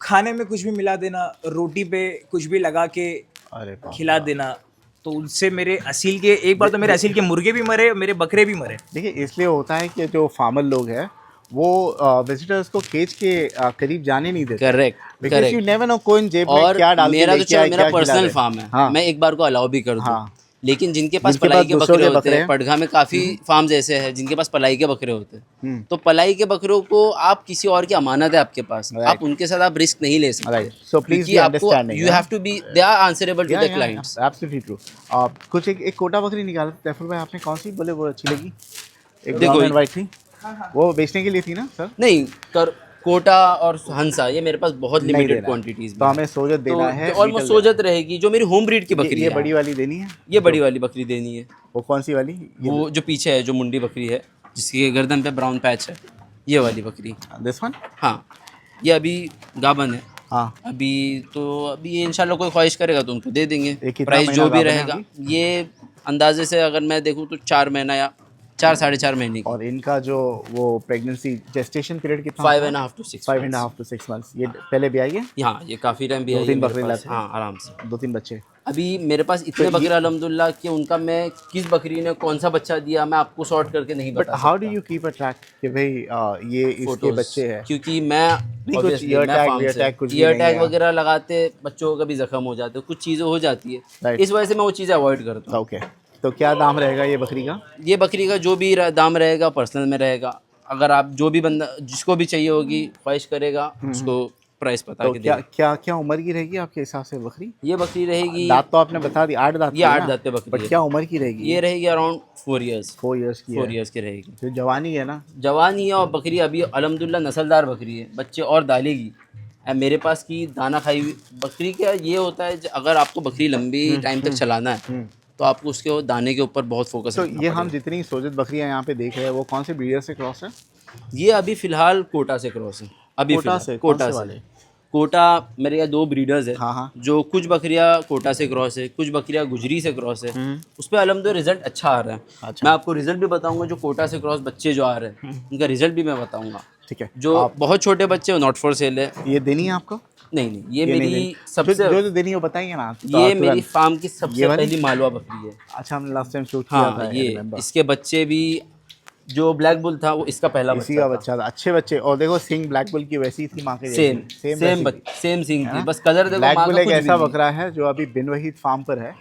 C: खाने में कुछ भी मिला देना, रोटी पे कुछ भी लगा के
A: अरे बाप।
C: खिला देना, तो उनसे मेरे असील के, एक बार तो मेरे असील के मुर्गे भी मरे, मेरे बकरे भी मरे।
A: देखिए इसलिए होता है कि जो फार्मर लोग हैं वो विजिटर्स को केज के करीब जाने नहीं देते।
B: Correct,
A: because you never know कौन जेब में
B: और
A: क्या डाल के
B: मेरा तो
A: लेके
B: चलो
A: आए,
B: मेरा
A: क्या खिला
B: पर्सनल
A: दे।
B: फार्म है,
A: हाँ।
B: मैं एक बार को अलाउ भी कर दूं।
A: हाँ।
B: लेकिन जिनके पास
A: जिनके
B: पलाई
A: पास
B: के
A: दूसरों
B: बकरे
A: के
B: होते
A: बकरे
B: हैं, पड़घा में काफ़ी फार्म्स ऐसे हैं जिनके पास पलाई के बकरे होते हैं। तो पलाई के बकरों को आप किसी और की अमानत है आपके पास, आप उनके साथ आप रिस्क नहीं ले सकते।
A: Right. So please
B: क्योंकि
A: be
B: आपको
A: understanding,
B: you have to be, they are answerable to the clients.
A: Absolutely true. कुछ एक कोटा बकरी निकाला था तैफुर भाई आपने, कौन सी बोले वो अच्छी लगी? एक
B: देखो,
A: ब्राउन एंड व्हाइट थी। वो बेचने के लिए थी ना सर?
B: नहीं, कर कोटा और हंसा ये मेरे पास बहुत
A: नहीं
B: लिमिटेड
A: देना।
B: क्वांटिटीज
A: तो हमें सोजत देना है,
B: ऑलमोस्ट
A: retail
B: सोजत रहेगी जो मेरी होम ब्रीड की
A: देना।
B: बकरी
A: ये
B: है।
A: बड़ी वाली देनी है?
B: ये बड़ी वाली बकरी देनी है।
A: वो कौन सी वाली? ये
B: वो जो पीछे है, जो मुंडी बकरी है, जिसकी गर्दन पे ब्राउन पैच है, ये वाली बकरी।
A: This one?
B: हाँ, ये अभी गाबन है।
A: हाँ।
B: अभी ये इंशाल्लाह कोई ख्वाहिश करेगा तो उनको दे देंगे।
A: ये कितना
B: प्राइस
A: महीना
B: जो भी
A: गाभन है
B: रहेगा, ये अंदाजे से अगर मैं देखूँ तो 4 महीना या 4 साढ़े 4 महीने की।
A: और इनका जो वो प्रेगनेंसी जेस्टेशन पीरियड कितना?
B: 5.5 to 6
A: 5.5 to 6 months। ये पहले भी आई है?
B: हाँ, ये काफ़ी टाइम भी
A: दो
B: आई है
A: तीन
B: मेरे
A: बकरी
B: पास।
A: लाते हैं?
B: हाँ, आराम से।
A: 2-3 बच्चे?
B: अभी मेरे पास इतने
A: तो
B: बकरे अल्हम्दुलिल्लाह कि उनका मैं किस बकरी ने कौन सा बच्चा दिया मैं आपको शॉर्ट करके नहीं
A: बट
B: बता
A: how do you keep a track कि भाई ये इसके
B: फोटोज
A: बच्चे हैं?
B: क्योंकि मैं
A: कुछ
B: obviously
A: ear
B: मैं
A: tag,
B: farm
A: ear
B: से
A: tag कुछ भी
B: ईयर
A: नहीं
B: टैग
A: है।
B: वगैरह लगाते बच्चों को कभी जख्म हो जाते, कुछ चीज़ें हो जाती है।
A: Right.
B: इस वजह से मैं वो चीज़ें अवॉइड करता हूँ।
A: ओके, तो क्या दाम रहेगा ये बकरी का?
B: ये बकरी का जो भी दाम रहेगा पर्सनल में रहेगा। अगर आप जो भी बंदा जिसको भी चाहिए होगी ख्वाहिश करेगा उसको प्राइस बता
A: तो
B: के
A: क्या
B: देंगे।
A: क्या क्या उम्र की रहेगी आपके हिसाब से बकरी?
B: ये बकरी रहेगी,
A: दांत तो आपने बता दी 8 दांत
B: ये 8 दांत पे बकरी
A: बट
B: है।
A: क्या उम्र की रहेगी?
B: ये रहेगी अराउंड 4 इयर्स।
A: 4 इयर्स की
B: 4
A: है।
B: इयर्स की रहेगी।
A: तो जवानी है ना?
B: जवान ही है और बकरी अभी अल्हम्दुलिल्लाह नस्लदार बकरी है, बच्चे और डालेगी। मेरे पास की दाना खाई हुई बकरी का ये होता है, अगर आपको बकरी लंबी टाइम तक चलाना है तो आपको उसके दाने के ऊपर बहुत फोकस
A: तो
B: रखना
A: ये हम
B: पड़ेगा।
A: जितनी सोजत बकरियां यहाँ पे देख रहे हैं वो कौन से ब्रीडर से क्रॉस है?
B: ये अभी फ़िलहाल कोटा से क्रॉस है। अभी
A: कोटा
B: फ़िलहाल
A: से? कौन
B: कोटा
A: से
B: से
A: वाले?
B: कोटा मेरे यहाँ 2 ब्रीडर्स है।
A: हाँ, हाँ।
B: जो कुछ बकरियाँ कोटा से क्रॉस है, कुछ बकरियाँ गुजरी से क्रॉस है। उस पर अल्हम्दुलिल्लाह रिजल्ट अच्छा आ रहा है।
A: अच्छा।
B: मैं आपको रिजल्ट भी बताऊंगा, जो कोटा से क्रॉस बच्चे जो आ रहे हैं उनका रिजल्ट भी मैं बताऊंगा।
A: ठीक है।
B: जो बहुत छोटे बच्चे हो नॉट फॉर सेल है।
A: ये देनी है आपको?
B: नहीं नहीं, ये
A: नहीं
B: मेरी
A: देनी।
B: सबसे
A: जो देनी है वो बताइए ना।
B: ये
A: तुरंत।
B: मेरी फार्म की
A: ये
B: सबसे
A: वाली?
B: पहली मालवा बकरी है।
A: अच्छा, हमने लास्ट टाइम शूट किया
B: हाँ,
A: था,
B: ये
A: remember।
B: इसके बच्चे भी, जो ब्लैक बुल था वो इसका पहला
A: इसी
B: बच्चा
A: का
B: था।
A: बच्चा था। अच्छे बच्चे। और देखो सिंग ब्लैक बुल की वैसी थी माँ के
B: सेम
A: जैसी।
B: सेम सिंग थी, बस कलर देखो
A: ब्लैक
B: माँ
A: बुल
B: का
A: एक
B: कुछ भी
A: ऐसा
B: नहीं।
A: बकरा है जो अभी बिन वहीद फार्म पर है।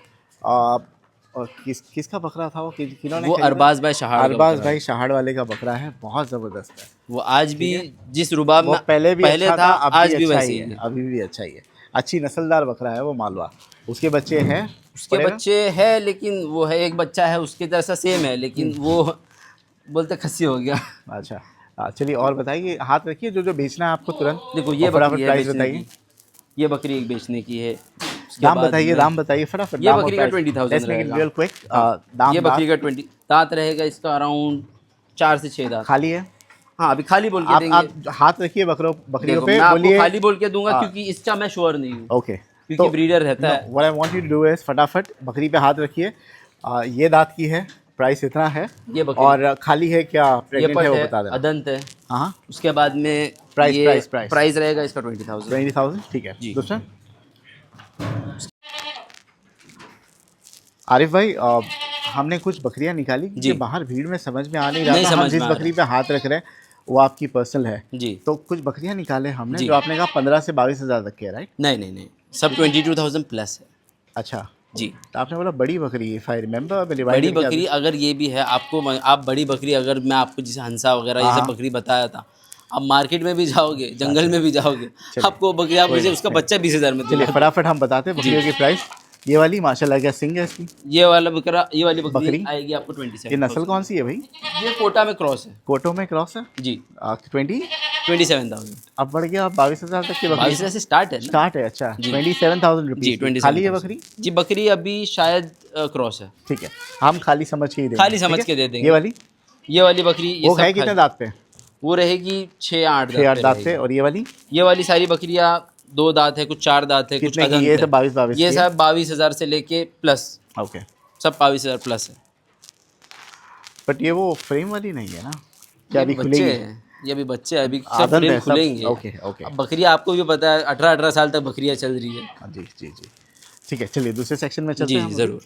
A: और किसका बकरा था वो? किन्होंने
B: वो
A: खरीदा?
B: अरबाज भाई शहाड़ का
A: अरबाज
B: बकरा
A: भाई शहाड़ वाले का बकरा है, बहुत ज़बरदस्त है।
B: वो आज भी जिस रुबाब
A: वो
B: में
A: पहले भी अच्छा था,
B: आज भी
A: अच्छा
B: वैसे
A: ही
B: ही
A: है,
B: है।
A: अभी भी अच्छा ही है। अच्छी नस्लदार बकरा है वो मालवा। उसके बच्चे हैं?
B: उसके बच्चे है, लेकिन वो है एक बच्चा है उसके जैसा सेम है, लेकिन वो बोलते खस्सी हो गया।
A: अच्छा, चलिए और बताइए, हाथ रखिए जो जो बेचना है आपको तुरंत।
B: देखो ये
A: और फटाफट
B: बकरी है
A: प्राइस
B: बेचने
A: बताइए।
B: की, ये बकरी एक बेचने की है। उसके
A: दाम
B: बाद
A: बताइए,
B: में-
A: दाम बताइए फटाफट।
B: ये
A: दाम और
B: बकरी का
A: प्राइस।
B: 20,000
A: Let's make it
B: रहेगा।
A: real quick। दाम
B: ये बकरी
A: दांत
B: का 20 दांत रहेगा इसका अराउंड 4 से 6 दांत।
A: खाली है?
B: हाँ, अभी खाली बोल के
A: आप
B: देंगे।
A: हाथ रखिए बकरियों
B: देखो
A: पे,
B: मैं आपको
A: बोलिए।
B: खाली बोल के दूंगा
A: हाँ।
B: क्योंकि इसका मैं श्योर नहीं हूँ,
A: ओके,
B: क्योंकि ब्रीडर रहता है।
A: What I want you to do is फटाफट बकरी पे हाथ रखिए। ये दांत की है, प्राइस इतना है।
B: ये बकरी
A: और खाली है क्या,
B: ये
A: प्रेग्नेंट है
B: पट
A: वो
B: है,
A: बता देना।
B: अदंत है।
A: हाँ,
B: उसके बाद में
A: प्राइस,
B: ये
A: प्राइस।
B: प्राइस रहेगा इसका 20,000।
A: 20,000 ठीक है।
B: जी।
A: दूसरा आरिफ भाई, हमने कुछ बकरियां निकाली
B: जी।
A: कि बाहर भीड़ में समझ में आ नहीं रहा
B: नहीं
A: था। हम
B: समझ
A: जिस
B: में आ रहा
A: बकरी पे हाथ रख रहे हैं वो आपकी पर्सनल है।
B: जी।
A: तो कुछ बकरियां निकाले हमने
B: जी।
A: जो आपने कहा 15 से 22 हज़ार तक के है, राइट?
B: नहीं नहीं नहीं, सब 22,000 प्लस है।
A: अच्छा,
B: जी।
A: तो आपने बोला बड़ी बकरी, इफ आई रिमेंबर।
B: बड़ी बकरी अगर ये भी है आपको, आप बड़ी बकरी, अगर मैं आपको जैसे हंसा वगैरह ये सब बकरी बताया था, आप मार्केट में भी जाओगे, जंगल में भी जाओगे, आपको बकरी आप मुझे उसका बच्चा 20,000 में
A: चलिए
B: दिला।
A: फटाफट हम बताते हैं बकरियों की प्राइस। ये वाली माशाल्लाह क्या सिंग है इसकी?
B: ये वाला बकरा, ये वाली बकरी
A: बकरी?
B: आएगी आपको 27।
A: ये नस्ल कौन सी है भाई?
B: ये कोटा में क्रॉस है।
A: कोटो में क्रॉस है।
B: जी।
A: 20
B: 27,000।
A: अब बढ़ गया 22,000 तक की बकरी
B: 22,000 से स्टार्ट है ना।
A: स्टार्ट है। अच्छा,
B: जी।
A: 27,000
B: जी,
A: रुपीज़
B: 27,000
A: खाली है बकरी?
B: जी, बकरी अभी शायद क्रॉस है।
A: ठीक है, हम खाली समझ के ही देंगे।
B: खाली समझ
A: ठीक है?
B: के दे देंगे।
A: ये वाली
B: ये वाली बकरी ये
A: वो
B: सब
A: है कितने
B: खाली-
A: दांत पे?
B: वो रहेगी 6 या 8
A: 6 8 दांत
B: पे
A: पे। और ये वाली
B: ये वाली सारी बकरियाँ 2 दांत है, कुछ 4 दांत है, कुछ
A: कितने की?
B: अदंत
A: ये
B: है।
A: तो 22
B: ये
A: की है।
B: सब 22,000 से लेके प्लस,
A: ओके,
B: सब 22,000 प्लस है।
A: बट ये वो फ्रेम वाली नहीं है ना? क्या अभी
B: ये बच्चे
A: खुलेगी?
B: हैं, ये अभी बच्चे हैं, अभी सब
A: आदत
B: फ्रेम
A: है सब।
B: खुलेंगे।
A: Okay, okay.
B: अब बकरियाँ आपको भी पता है 18 साल तक बकरियाँ चल रही है।
A: हाँ, जी जी जी। ठीक है, चलिए दूसरे सेक्शन में चलते
B: जी
A: हैं हम।
B: ज़रूर।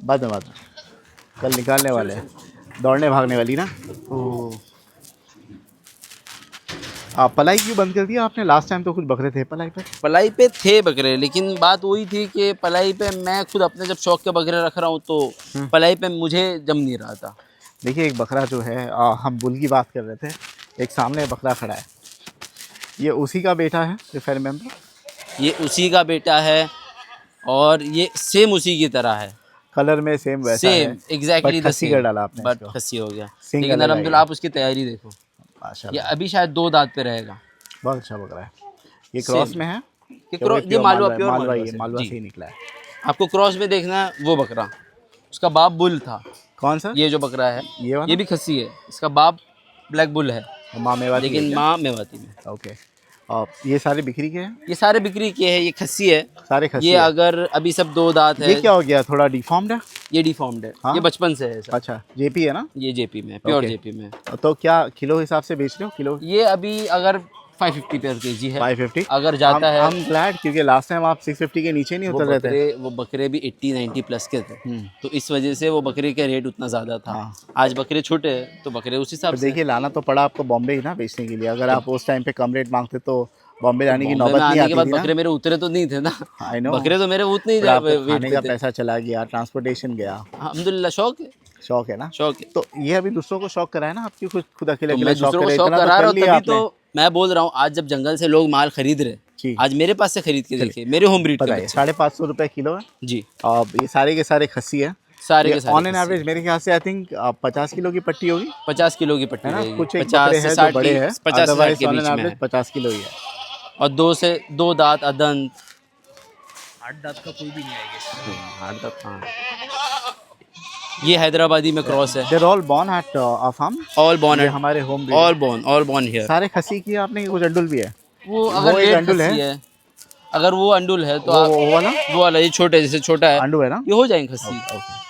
A: बाद में कल निकालने वाले हैं, दौड़ने भागने वाली ना। पलाई क्यों बंद कर दिया आपने? लास्ट टाइम तो कुछ बकरे थे पलाई पे।
B: पलाई पे थे बकरे, लेकिन बात वही थी कि पलाई पे मैं खुद अपने जब शौक के बकरे रख रहा हूँ तो पलाई पे मुझे जम नहीं रहा था।
A: देखिए एक बकरा जो है, हम बुल की बात कर रहे थे, एक सामने बकरा खड़ा है, ये उसी का बेटा है इफ आई रिमेंबर।
B: ये उसी का बेटा है और ये सेम उसी की तरह है,
A: कलर में सेम वैसा
B: सेम
A: है,
B: एग्जैक्टली
A: बट
B: द
A: खस्सी
B: सेम,
A: कर डाला आपने
B: बट
A: इसको।
B: खस्सी हो गया।
A: सिंग
B: लेकिन
A: अलग आ
B: अलहमदुलिल्लाह
A: गया।
B: आप उसकी तैयारी देखो, ये
A: माशाल्लाह
B: अभी शायद 2 दांत पे रहेगा।
A: बहुत अच्छा बकरा है। ये क्रॉस
B: सेम
A: में है
B: ये
A: क्या? वही
B: ये
A: प्योर
B: मालवा,
A: मालवा है?
B: प्योर
A: मालवा
B: मालवा
A: ही है,
B: से
A: मालवा
B: जी।
A: से ही निकला है।
B: आपको क्रॉस में देखना है वो बकरा, उसका बाप बुल था।
A: कौन सा?
B: ये जो बकरा है
A: ये वाला?
B: ये भी खस्सी है, इसका बाप ब्लैक बुल है,
A: माँ मेवाती है
B: लेकिन
A: क्या?
B: माँ मेवाती में।
A: ओके। और ये सारे बिक्री के हैं?
B: ये सारे बिक्री के हैं, ये खस्सी है।
A: सारे खस्सी
B: ये
A: है।
B: अगर अभी सब 2 दांत है।
A: ये क्या हो गया, थोड़ा डिफॉर्म्ड है?
B: ये डिफॉर्म्ड है,
A: हाँ?
B: ये बचपन से है सर।
A: अच्छा, जेपी है ना?
B: ये जेपी में, प्योर
A: ओके।
B: जेपी में।
A: तो क्या किलो हिसाब से बेच रहे हो? किलो
B: ये अभी अगर 550 पर केजी है,
A: 550?
B: अगर जाता है।
A: हम ग्लैड, क्योंकि लास्ट टाइम आप 650 के नीचे नहीं उतर रहे थे।
B: वो बकरे भी 80-90 प्लस के थे, तो इस वजह से वो बकरे का रेट उतना ज़्यादा था।
A: हाँ।
B: आज बकरे छोटे हैं तो बकरे उस हिसाब
A: तो
B: से।
A: देखिए, लाना तो पड़ा आपको बॉम्बे ही ना बेचने के लिए। अगर आप उस टाइम पे कम रेट मांगते तो बॉम्बे जाने की
B: बॉम्बे
A: नौबत
B: में
A: नहीं
B: आने के
A: आती
B: बाद
A: थी ना।
B: बकरे मेरे उतरे तो नहीं थे ना।
A: I know.
B: बकरे तो मेरे उतने
A: पर आपका
B: ही वेट
A: खाने
B: पे
A: का
B: थे।
A: पैसा चला गया, ट्रांसपोर्टेशन गया।
B: अल्हम्दुलिल्लाह शौक है,
A: शौक है ना?
B: शौक है।
A: तो ये अभी दूसरों को शौक कराए ना, आपकी खुद अकेले
B: तो
A: अकेले
B: मैं
A: शौक
B: दूसरों को
A: करे,
B: शौक
A: इतना तो
B: करा
A: कर
B: रहा हूँ,
A: लिया
B: तभी
A: आपने।
B: तो मैं बोल रहा हूँ। आज जब जंगल से लोग माल खरीद
A: जी।
B: रहे, आज मेरे पास से खरीद के देखिए, मेरे होम ब्रीड के
A: बताइए,
B: बच्चे।
A: 550 रुपये किलो है।
B: जी,
A: और ये सारे के सारे खस्सी है।
B: सारे
A: ये
B: के सारे
A: ऑन एन
B: खस्सी
A: एवरेज मेरे ख्याल से आई थिंक 50 किलो की पट्टी होगी,
B: 50 किलो की
A: है
B: पट्टी
A: ना?
B: रहेगी।
A: कुछ एक
B: 50
A: बकरे
B: से
A: हैं जो
B: 60
A: बड़े
B: की,
A: हैं,
B: 50 से 60
A: अदरवाइज
B: के
A: ऑन एन
B: बीच में
A: एवरेज
B: है।
A: 50 किलो ही है।
B: और 2 दांत अदंत।
C: 8 दांत का कोई भी नहीं आएगा।
B: 8 दांत हाँ। ये हैदराबादी में क्रॉस है।
A: They're all born at a farm.
B: All born
A: ये
B: एट,
A: हमारे home breed
B: all born here.
A: सारे खस्सी की आपने, कुछ अंडुल भी है?
B: वो अगर
A: एक
B: लेट
A: अंडुल
B: खस्सी है, अगर वो अंडुल है तो
A: वो
B: आप
A: वो वाला
B: वो वाला, ये छोटे जैसे छोटा है,
A: अंडू है ना?
B: ये हो जाएंगे खस्सी।
A: ओके।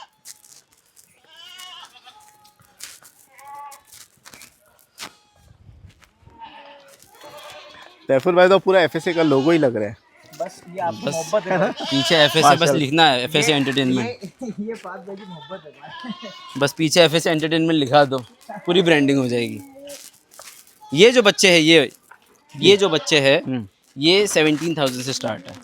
A: तैफुर भाई तो पूरा एफएसए का लोगो ही लग रहा है।
C: बस ये आपकी
B: बस
C: मोहब्बत है भाई।
B: पीछे एफएसए बस
A: माशाल्लाह।
B: लिखना है, एफएसए एंटरटेनमेंट।
C: ये बात भाई की मोहब्बत है भाई।
B: बस पीछे एफएसए एंटरटेनमेंट लिखा दो, पूरी ब्रांडिंग हो जाएगी। ये जो बच्चे हैं, ये जो बच्चे हैं, ये 17,000 से स्टार्ट है।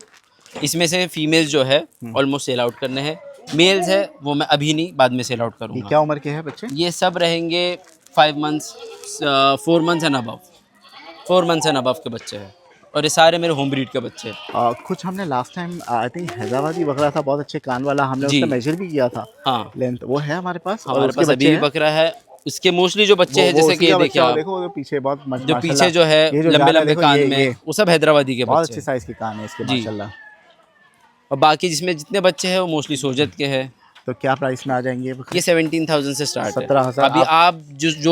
B: इसमें से फीमेल्स जो है ऑलमोस्ट सेल आउट करने हैं, मेल्स है वो मैं अभी नहीं, बाद में सेल आउट
A: ये
B: करूँगा।
A: क्या उम्र के हैं बच्चे?
B: ये सब रहेंगे 5 months, 4 months and above, 4 months and above के बच्चे हैं, और ये सारे मेरे होम ब्रीड के बच्चे हैं।
A: कुछ हमने last time I think Hyderabadi बकरा था, बहुत अच्छे कान वाला, हमने
B: जी।
A: उसका मेजर भी किया था।
B: हाँ,
A: लेंथ वो है हमारे पास। और
B: हमारे
A: उसके
B: पास अभी
A: बच्चे
B: भी
A: हैं?
B: बकरा है। उसके मोस्टली जो बच्चे हैं,
A: वो
B: जैसे
A: उसी
B: कि
A: का
B: देखिए
A: बच्चा हो,
B: आप,
A: देखो वो पीछे बहुत
B: जो
A: माशाल्लाह।
B: पीछे जो है
A: ये जो जा
B: लंबे
A: रहा है,
B: लंबे
A: देखो,
B: कान
A: ये
B: में, वो सब हैदराबादी के
A: बहुत
B: बच्चे
A: अच्छे
B: हैं।
A: साइज के कान है इसके
B: जी।
A: माशाल्लाह।
B: और बाकी जिसमें जितने बच्चे हैं वो मोस्टली सोजत के हैं।
A: तो क्या प्राइस में आ जाएंगे ये बकरे?
B: ये 17,000 से स्टार्ट है।
A: 17,000।
B: अभी आप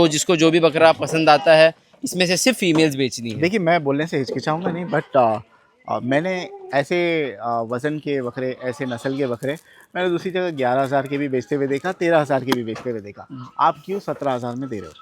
B: जिसको जो भी बकरा पसंद आता है, इसमें से सिर्फ फीमेल्स बेचनी है।
A: देखिए, मैं बोलने से हिचकिचाऊंगा नहीं, बट मैंने ऐसे वज़न के बकरे, ऐसे नस्ल के बकरे मैंने दूसरी जगह 11,000 के भी बेचते हुए देखा, 13,000 के भी बेचते हुए देखा। आप क्यों 17,000 में दे रहे हो?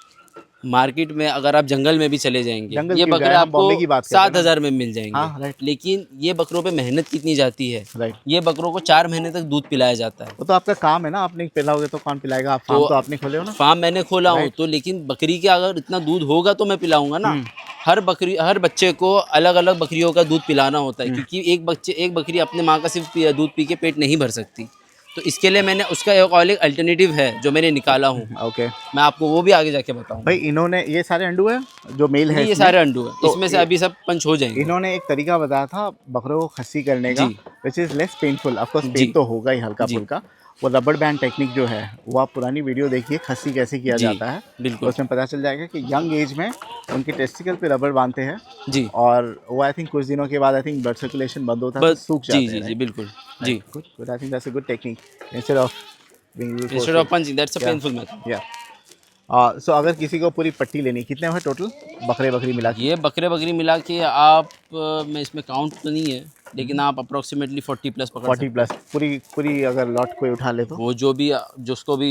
B: मार्केट में अगर आप जंगल में भी चले जाएंगे,
A: जंगल
B: ये
A: क्यों
B: बकरे
A: जाए, हम
B: आपको
A: बॉम्बे की बात कर रहे हैं ना।
B: 7,000 में मिल जाएंगे।
A: हाँ, राइट।
B: लेकिन ये बकरों पे मेहनत कितनी जाती है।
A: राइट।
B: ये बकरों को 4 महीने तक दूध पिलाया जाता है।
A: वो तो आपका काम है ना, आप नहीं पिलाओगे तो कौन पिलाएगा? आप फार्म तो आपने खोले हो ना।
B: फार्म मैंने खोला हूँ,
A: Right.
B: तो लेकिन बकरी के अगर इतना दूध होगा तो मैं पिलाऊंगा ना। हर बच्चे को अलग अलग बकरियों का दूध पिलाना होता है, क्योंकि एक बकरी अपने माँ का सिर्फ दूध पी के पेट नहीं भर सकती। तो इसके लिए मैंने उसका एक और एक अल्टरनेटिव है जो मैंने निकाला हूँ।
A: ओके
B: मैं आपको वो भी आगे जाके बताऊंगा।
A: भाई, इन्होंने ये सारे अंडू है जो मेल है
B: ये
A: इसमें?
B: सारे अंडू है,
A: तो
B: इसमें से अभी सब पंच हो जाएंगे।
A: इन्होंने एक तरीका बताया था बकरों को खस्सी करने का,
B: जी।
A: Which is less painful. Of course
B: जी।
A: पेन तो होगा ही हल्का
B: जी।
A: फुल्का। वो रबड़ बैंड टेक्निक जो है, वो आप पुरानी वीडियो देखिए खस्सी कैसे किया
B: जी,
A: जाता है,
B: बिल्कुल।
A: उसमें पता चल जाएगा कि यंग एज में उनके टेस्टिकल पे रबड़ बांधते हैं,
B: जी,
A: और वो आई थिंक कुछ दिनों के बाद आई थिंक ब्लड सर्कुलेशन बंद होता है, तो
B: बस
A: सूख जाते
B: जी
A: हैं।
B: जी जी बिल्कुल जी।
A: Good good, I think that's a good technique instead of being
B: instead of punching, that's a painful method.
A: या सो अगर किसी को पूरी पट्टी लेनी, कितने हुए टोटल बकरे बकरी मिला के?
B: ये बकरी मिला के आप मैं इसमें काउंट तो नहीं है, लेकिन आप अप्रोक्सीमेटली 40 प्लस पकड़
A: 40
B: सकते
A: प्लस पूरी अगर लॉट कोई उठा ले तो?
B: हो। वो जिसको भी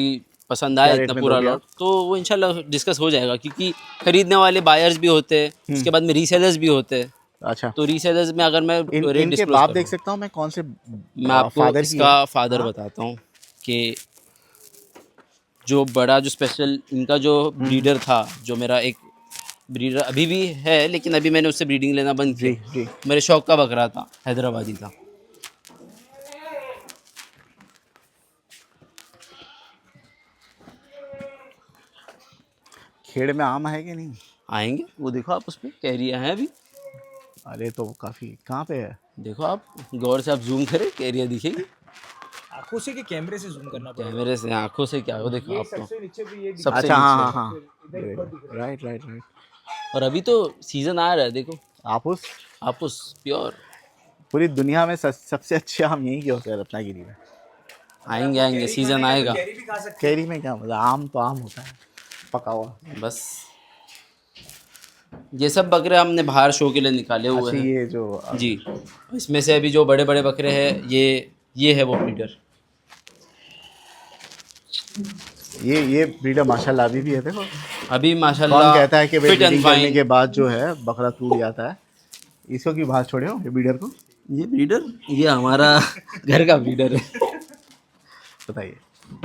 B: पसंद
A: क्या
B: आए
A: रेट
B: इतना
A: में
B: पूरा
A: दोगे आप?
B: लॉट, तो वो इंशाल्लाह डिस्कस हो जाएगा, क्योंकि खरीदने वाले बायर्स भी होते हैं, उसके बाद में रीसेलर्स भी होते हैं।
A: अच्छा,
B: तो रीसेलर्स में अगर मैं रेट
A: इनके
B: डिस्क्लोज
A: बाप
B: करूँ,
A: देख सकता हूँ मैं कौन से?
B: मैं आपको
A: फादर की
B: इसका
A: है?
B: फादर
A: हाँ?
B: बताता हूँ कि जो बड़ा जो स्पेशल इनका जो ब्रीडर था, जो मेरा एक ब्रीडर अभी भी है, लेकिन अभी मैंने उससे ब्रीडिंग लेना बंद
A: जी
B: किया।
A: जी।
B: मेरे शौक का बकरा था, हैदराबादी था।
A: खेड़ में आम है कि नहीं?
B: आएंगे वो, देखो आप उस पर कैरिया है अभी।
A: अरे तो काफ़ी कहाँ पे है?
B: देखो आप गौर से आप जूम करें, एरिया दिखेगी
C: आंखों से कि कैमरे से जूम करना पड़ेगा?
B: कैमरे से, आंखों से क्या हो, देखो आपको
C: सबसे नीचे भी ये
B: सबसे
A: अच्छा हाँ
B: नीचे।
A: हाँ हाँ, राइट राइट राइट।
B: और अभी तो सीजन आ रहा है, देखो
A: आपूस
B: आपूस प्योर।
A: पूरी दुनिया में सबसे अच्छे आम यहीं के होते हैं रत्नागिरी में।
B: आएंगे आएंगे, सीजन आएगा।
C: कैरी भी खा सकते
A: कैरी में क्या मतलब, आम तो आम होता है पका हुआ।
B: बस ये सब बकरे हमने बाहर शो के लिए निकाले हुए
A: अच्छा
B: हैं
A: ये जो
B: जी। इसमें से अभी जो बड़े बड़े बकरे हैं, ये है वो ब्रीडर।
A: ये ब्रीडर माशाल्लाह अभी भी है, देखो।
B: अभी
A: कौन
B: माशाल्लाह
A: कहता है कि भाई
B: फिट एंड
A: ब्रीडिंग करने
B: फाइन।
A: के बाद जो है बकरा टूट जाता है, इसको क्यों बाहर छोड़े हो ये ब्रीडर को?
B: ये ब्रीडर, ये हमारा घर का ब्रीडर है।
A: बताइए।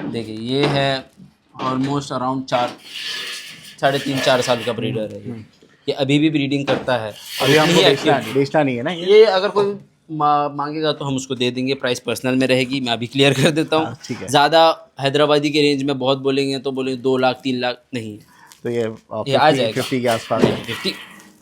B: देखिए ये है ऑलमोस्ट अराउंड 3.5-4 साल का ब्रीडर है ये अभी भी ब्रीडिंग करता है।
A: अभी हमको
B: इतनी
A: बेचना
B: active-
A: बेचना नहीं है ना ये?
B: ये अगर कोई मांगेगा तो हम उसको दे देंगे, प्राइस पर्सनल में रहेगी, मैं अभी क्लियर कर देता
A: हाँ,
B: हूँ।
A: ठीक है।
B: ज़्यादा हैदराबादी के रेंज में बहुत बोलेंगे तो बोलेंगे 2 लाख 3 लाख नहीं।
A: तो ये
B: ये आ जाएगा
A: 50 के आसपास है।
B: 50।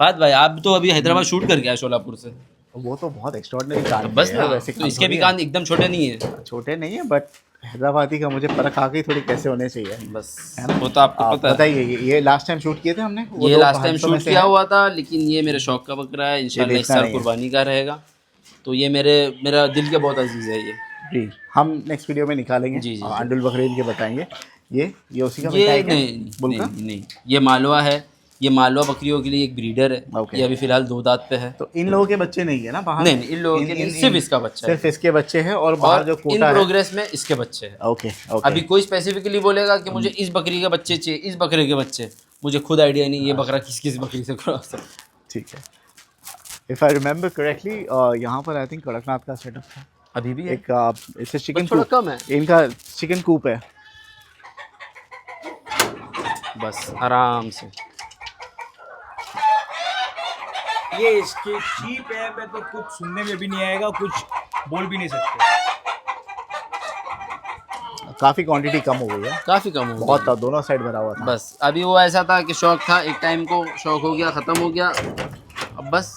B: बात भाई, आप तो अभी हैदराबाद शूट करके आए शोलापुर से,
A: वो तो बहुत एक्स्ट्रॉर्डिनरी कान
B: बस
A: है,
B: ना,
A: वैसे
B: तो इसके भी कान एकदम छोटे नहीं है।
A: छोटे नहीं है, बट हैदराबादी का मुझे परख आ गई थोड़ी कैसे होने चाहिए।
B: बस
A: है ना?
B: वो तो आपको
A: आप
B: पता है।
A: बताइए, ये लास्ट टाइम शूट किए थे हमने, वो
B: ये
A: दो
B: लास्ट टाइम
A: हादसों में
B: शूट
A: से
B: किया
A: है।
B: हुआ था, लेकिन ये मेरे शौक का बकरा है, इंशाल्लाह इस
A: बेचना
B: साल
A: नहीं है।
B: कुर्बानी का रहेगा। तो ये मेरा दिल के बहुत अजीज है ये।
A: जी, हम नेक्स्ट वीडियो में निकालेंगे
B: जी, जी,
A: और
B: जी।
A: अंडुल बकरीद के बताएंगे। ये उसी का
B: ये
A: बेटा है क्या?
B: नहीं
A: बुल का?
B: नहीं, ये मालवा है। ये मालवा बकरियों के लिए एक ब्रीडर है।
A: ओके।
B: ये अभी फिलहाल 2 दांत पे है।
A: तो इन लोगों के बच्चे नहीं है ना बाहर?
B: नहीं, इन लोगों के नहीं, सिर्फ इसका बच्चा है।
A: सिर्फ इसके बच्चे हैं और बाहर
B: और
A: जो
B: इन
A: कोटा है।
B: प्रोग्रेस में इसके बच्चे हैं।
A: Okay okay.
B: अभी कोई स्पेसिफिकली बोलेगा कि मुझे इस बकरी के बच्चे चाहिए, इस बकरे के बच्चे, मुझे खुद आइडिया नहीं ये बकरा किस किस बकरी से क्रॉस है।
A: ठीक है। इफ आई रिमेम्बर करेक्टली, यहाँ पर आई थिंक कड़कनाथ का सेटअप था।
B: अभी भी है,
A: एक इससे चिकन
B: थोड़ा
A: कूप,
B: कम है।
A: इनका चिकन कूप है।
B: बस आराम से।
C: ये इसके चीप है पे तो कुछ सुनने में भी नहीं आएगा, कुछ बोल भी नहीं सकते।
A: काफ़ी क्वांटिटी कम हो गई है,
B: काफ़ी कम हो गया।
A: बहुत था, दोनों साइड भरा हुआ था।
B: बस अभी वो ऐसा था कि शौक था, एक टाइम को शौक हो गया, ख़त्म हो गया, अब बस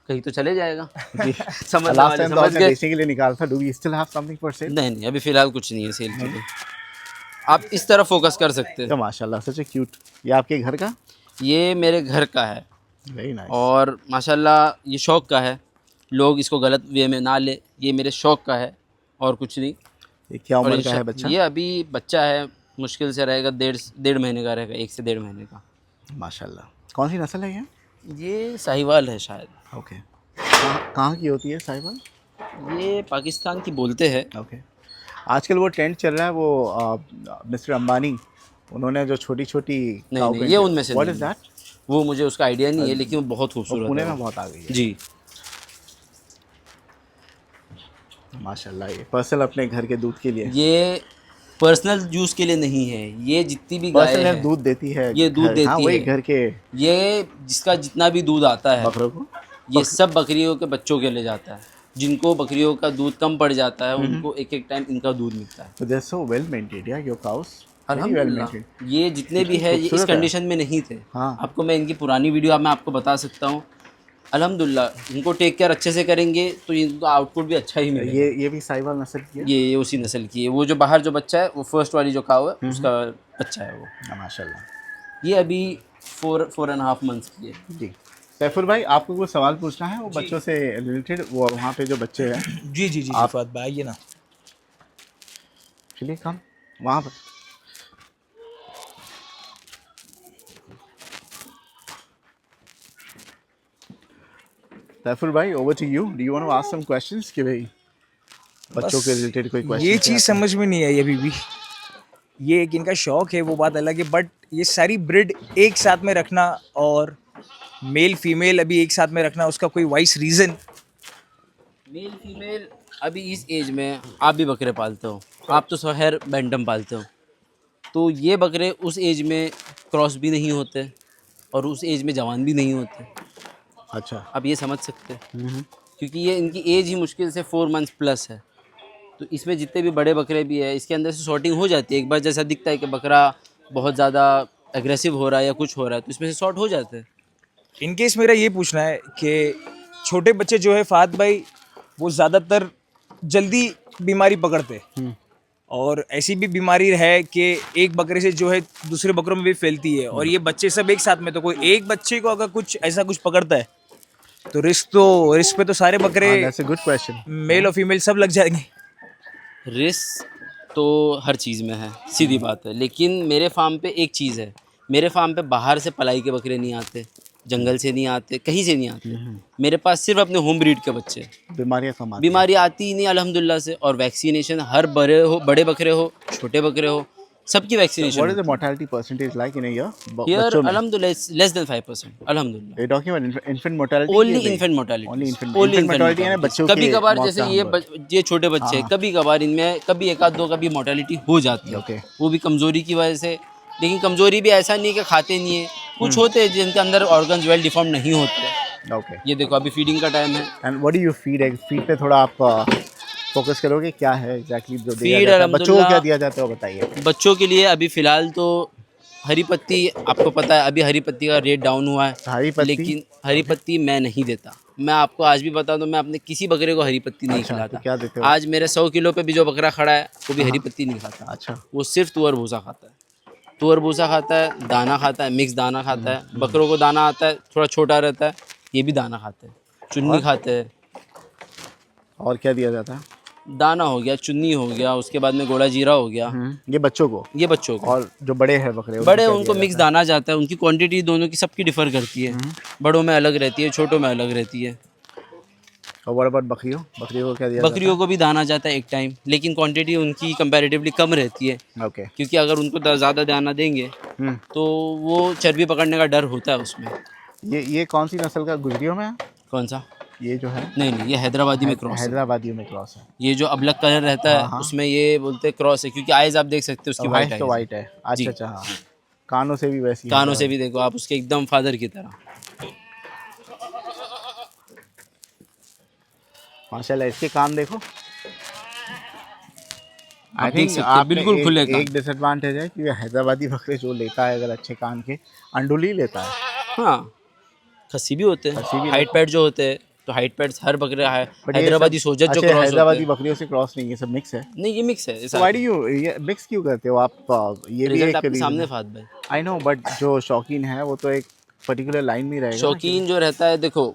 B: कहीं तो चले जाएगा। समझ
A: लास्ट टाइम तो
B: समझ
A: आपने
B: गए।
A: बेचने के लिए निकाला था। Do we still have something for sale?
B: नहीं नहीं, अभी फ़िलहाल कुछ नहीं है सेल के लिए। आप इस तरफ फोकस कर सकते हैं।
A: तो माशाल्लाह सच ए क्यूट। ये आपके घर का?
B: ये मेरे घर का है
A: वेरी नाइस।
B: और माशाल्लाह ये शौक का है। लोग इसको गलत वे में ना ले, ये मेरे शौक का है और कुछ नहीं।
A: ये क्या
B: और
A: उम्र का है बच्चा?
B: ये अभी बच्चा है, मुश्किल से रहेगा 1.5 महीने का रहेगा, 1 से 1.5 महीने का।
A: माशाल्लाह। कौन सी नस्ल है ये?
B: ये साहिवाल है शायद।
A: ओके। कहाँ की होती है साहिबाल?
B: ये पाकिस्तान की बोलते हैं।
A: ओके। आजकल वो ट्रेंड चल रहा है, वो मिस्टर अंबानी, उन्होंने जो छोटी छोटी
B: नहीं, ये उनमें से
A: व्हाट
B: नहीं
A: इज
B: है।
A: दैट?
B: वो मुझे उसका आइडिया नहीं है, लेकिन वो बहुत खूबसूरत
A: पुणे
B: है
A: में
B: वो।
A: बहुत आ गई है।
B: जी।
A: माशाल्लाह। ये पर्सनल अपने घर के दूध के लिए,
B: ये पर्सनल जूस के लिए नहीं है, ये जितनी भी गाय
A: पर्सनल
B: है
A: दूध देती है।
B: ये दूध
A: घर-
B: देती
A: हाँ, वही
B: है।
A: घर के
B: ये जिसका जितना भी दूध आता है
A: बकरों को।
B: ये सब बकरियों के बच्चों के लिए जाता है। जिनको बकरियों का दूध कम पड़ जाता है उनको एक एक टाइम इनका दूध मिलता है।
A: So they're so well maintained, yeah, your cows. Very well
B: अल्हम्दुलिल्लाह।
A: maintained.
B: ये जितने भी है ये इस
A: खूबसूरत है।
B: कंडीशन में नहीं थे।
A: हाँ।
B: आपको मैं इनकी पुरानी वीडियो मैं आपको बता सकता हूँ। अल्हम्दुलिल्लाह इनको टेक केयर अच्छे से करेंगे तो इनका आउटपुट भी अच्छा ही मिलेगा।
A: ये भी साहिवाल नस्ल की है?
B: ये उसी नस्ल की है। वो जो बाहर जो बच्चा है वो फर्स्ट वाली जो काऊ है उसका बच्चा है वो।
A: हाँ, माशाल्लाह।
B: ये अभी 4.5 मंथ्स की है।
A: जी सैफुल भाई, आपको कुछ सवाल पूछना है वो बच्चों से रिलेटेड? वो वहाँ पे जो बच्चे हैं,
C: जी जी जी
A: आप-
C: फहद भाई आइए ना।
A: चलिए कम वहाँ पर। सैफुल भाई, over to you. Do you want to ask some questions कि भाई बच्चों के रिलेटेड कोई क्वेश्चन?
C: ये चीज़ समझ में नहीं आई अभी भी। ये एक इनका शौक है वो बात अलग है, बट ये सारी ब्रिड एक साथ में रखना और मेल फीमेल अभी एक साथ में रखना, उसका कोई वाइस रीज़न?
B: मेल फीमेल अभी इस एज में आप भी बकरे पालते हो, आप तो खैर बैंटम पालते हो, तो ये बकरे उस एज में क्रॉस भी नहीं होते और उस एज में जवान भी नहीं होते।
A: अच्छा।
B: आप ये समझ सकते हैं क्योंकि ये इनकी एज ही मुश्किल से 4 मंथ्स प्लस है। तो इसमें जितने भी बड़े बकरे भी है इसके अंदर से सॉर्टिंग हो जाती है। एक बार जैसा दिखता है कि बकरा बहुत ज़्यादा एग्रेसिव हो रहा है या कुछ हो रहा है तो इसमें से सॉर्ट हो जाते हैं।
C: इन केस मेरा ये पूछना है कि छोटे बच्चे जो है फहद भाई वो ज़्यादातर जल्दी बीमारी पकड़ते हैं और ऐसी भी बीमारी है कि एक बकरे से जो है दूसरे बकरों में भी फैलती है और ये बच्चे सब एक साथ में, तो कोई एक बच्चे को अगर कुछ ऐसा कुछ पकड़ता है तो रिस्क पे तो सारे बकरे
A: that's a good question.
C: Male और फीमेल सब लग जाएंगे।
B: रिस्क तो हर चीज़ में है, सीधी बात है। लेकिन मेरे फार्म पे एक चीज़ है, मेरे फार्म पे बाहर से पलाई के बकरे नहीं आते, जंगल से नहीं आते, कहीं से नहीं आते। मेरे पास सिर्फ अपने होम ब्रीड के बच्चे हैं।
A: बीमारियां कम आती
B: बीमारी आती ही नहीं अल्हम्दुलिल्लाह से। और वैक्सीनेशन हर बड़े बकरे हो, छोटे बकरे हो, सबकी
A: what is
B: vaccination
A: the mortality percentage like in a year
B: here
A: बच्चों में?
B: अल्हम्दुलिल्लाह लेस देन 5%, अल्हम्दुलिल्लाह।
A: ये talking about infant mortality,
B: only infant mortality,
A: only infant mortality यानी बच्चों
B: कभी
A: के
B: कभार
A: मौत
B: जैसे
A: का हम
B: ये छोटे बच्चे हैं, कभी कभार इनमें कभी एक आध दो कभी मोर्टेलिटी हो जाती
A: Okay.
B: है, वो भी कमज़ोरी की वजह से। लेकिन कमज़ोरी भी ऐसा नहीं है कि खाते नहीं है, कुछ होते हैं जिनके अंदर ऑर्गन्स वेल डिफॉर्म नहीं होते।
A: ओके।
B: ये देखो अभी फीडिंग का टाइम है।
A: And what do you feed? Feed पे थोड़ा आप फोकस करोगे, क्या है एग्जैक्टली जो दिया
B: Feed
A: जाता है बच्चों को,
B: अल्हम्दुलिल्लाह
A: क्या दिया जाता है वो बताइए।
B: बच्चों के लिए अभी फ़िलहाल तो हरी पत्ती, आपको पता है अभी हरी पत्ती का रेट डाउन हुआ है।
A: हरी पत्ती?
B: लेकिन हरी पत्ती मैं नहीं देता। मैं आपको आज भी बता दूं, मैं अपने किसी बकरे को हरी पत्ती नहीं
A: अच्छा, तो
B: खिलाता।
A: क्या देते हो?
B: आज मेरे 100 किलो पे भी जो बकरा खड़ा है वो भी हरी पत्ती नहीं खाता।
A: अच्छा।
B: वो सिर्फ तुअर भूसा खाता है। तुअर भूसा खाता है, दाना खाता है, मिक्स दाना खाता है। बकरों को दाना आता है, थोड़ा छोटा रहता है, ये भी दाना खाते हैं। चुन्नी खाते हैं।
A: और क्या दिया जाता है?
B: दाना हो गया, चुन्नी हो गया, उसके बाद में गोड़ा जीरा हो गया,
A: ये बच्चों को।
B: ये बच्चों को।
A: और जो बड़े हैं बकरे,
B: बड़े उनको मिक्स दाना जाता है। उनकी क्वांटिटी दोनों की सबकी डिफर करती है, बड़ों में अलग रहती है, छोटों में अलग रहती है।
A: और व्हाट अबाउट बकरियों? बकरियों को क्या दिया
B: बकरियों को भी दाना जाता है एक टाइम, लेकिन क्वांटिटी उनकी कंपैरेटिवली कम रहती है,
A: जाता है? ओके।
B: क्योंकि अगर उनको ज़्यादा दाना देंगे तो वो चर्बी पकड़ने का डर होता है उसमें।
A: ये कौन सी नस्ल का गुजरियों में है?
B: कौन सा?
A: ये जो है
B: नहीं, ये हैदराबादी में क्रॉस है।
A: हैदराबादियों में क्रॉस है।
B: ये जो अबलग कलर रहता है उसमें ये बोलते हैं क्रॉस है, क्योंकि आइज आप देख सकते हो उसकी वाइट
A: तो
B: है।
A: वाइट है। अच्छा अच्छा, हाँ। कानों से भी वैसी है।
B: कानों से भी देखो आप उसके एकदम फादर की तरह।
A: माशाल्लाह, इसके कान देखो। आई
B: देख
A: थिंक
B: सकते हैं,
A: आप
B: बिल्कुल खुले कान।
A: एक डिसएडवांटेज है कि हैदराबादी बकरे जो लेता है अगर अच्छे कान के, अंडुली लेता है।
B: हाँ, खस्सी भी होते
A: खस्सी
B: हैं,
A: भी
B: हाइट पैड जो होते हैं, तो हाइट पैड हर बकरे है।
A: But ये
B: हैदराबादी
A: सब-
B: सोजत जो
A: अच्छा,
B: क्रॉस होते
A: हैदराबादी
B: हैं।
A: बकरियों से क्रॉस नहीं, ये सब मिक्स है।
B: नहीं, ये मिक्स है।
A: So why do you ये मिक्स क्यों करते हो आप? ये भी
B: रिजल्ट
A: एक
B: आपके सामने फाद भाई।
A: आई नो, बट जो शौकीन है वो तो एक पर्टिकुलर लाइन में ही रहेगा ना
B: शौकीन जो रहता है, देखो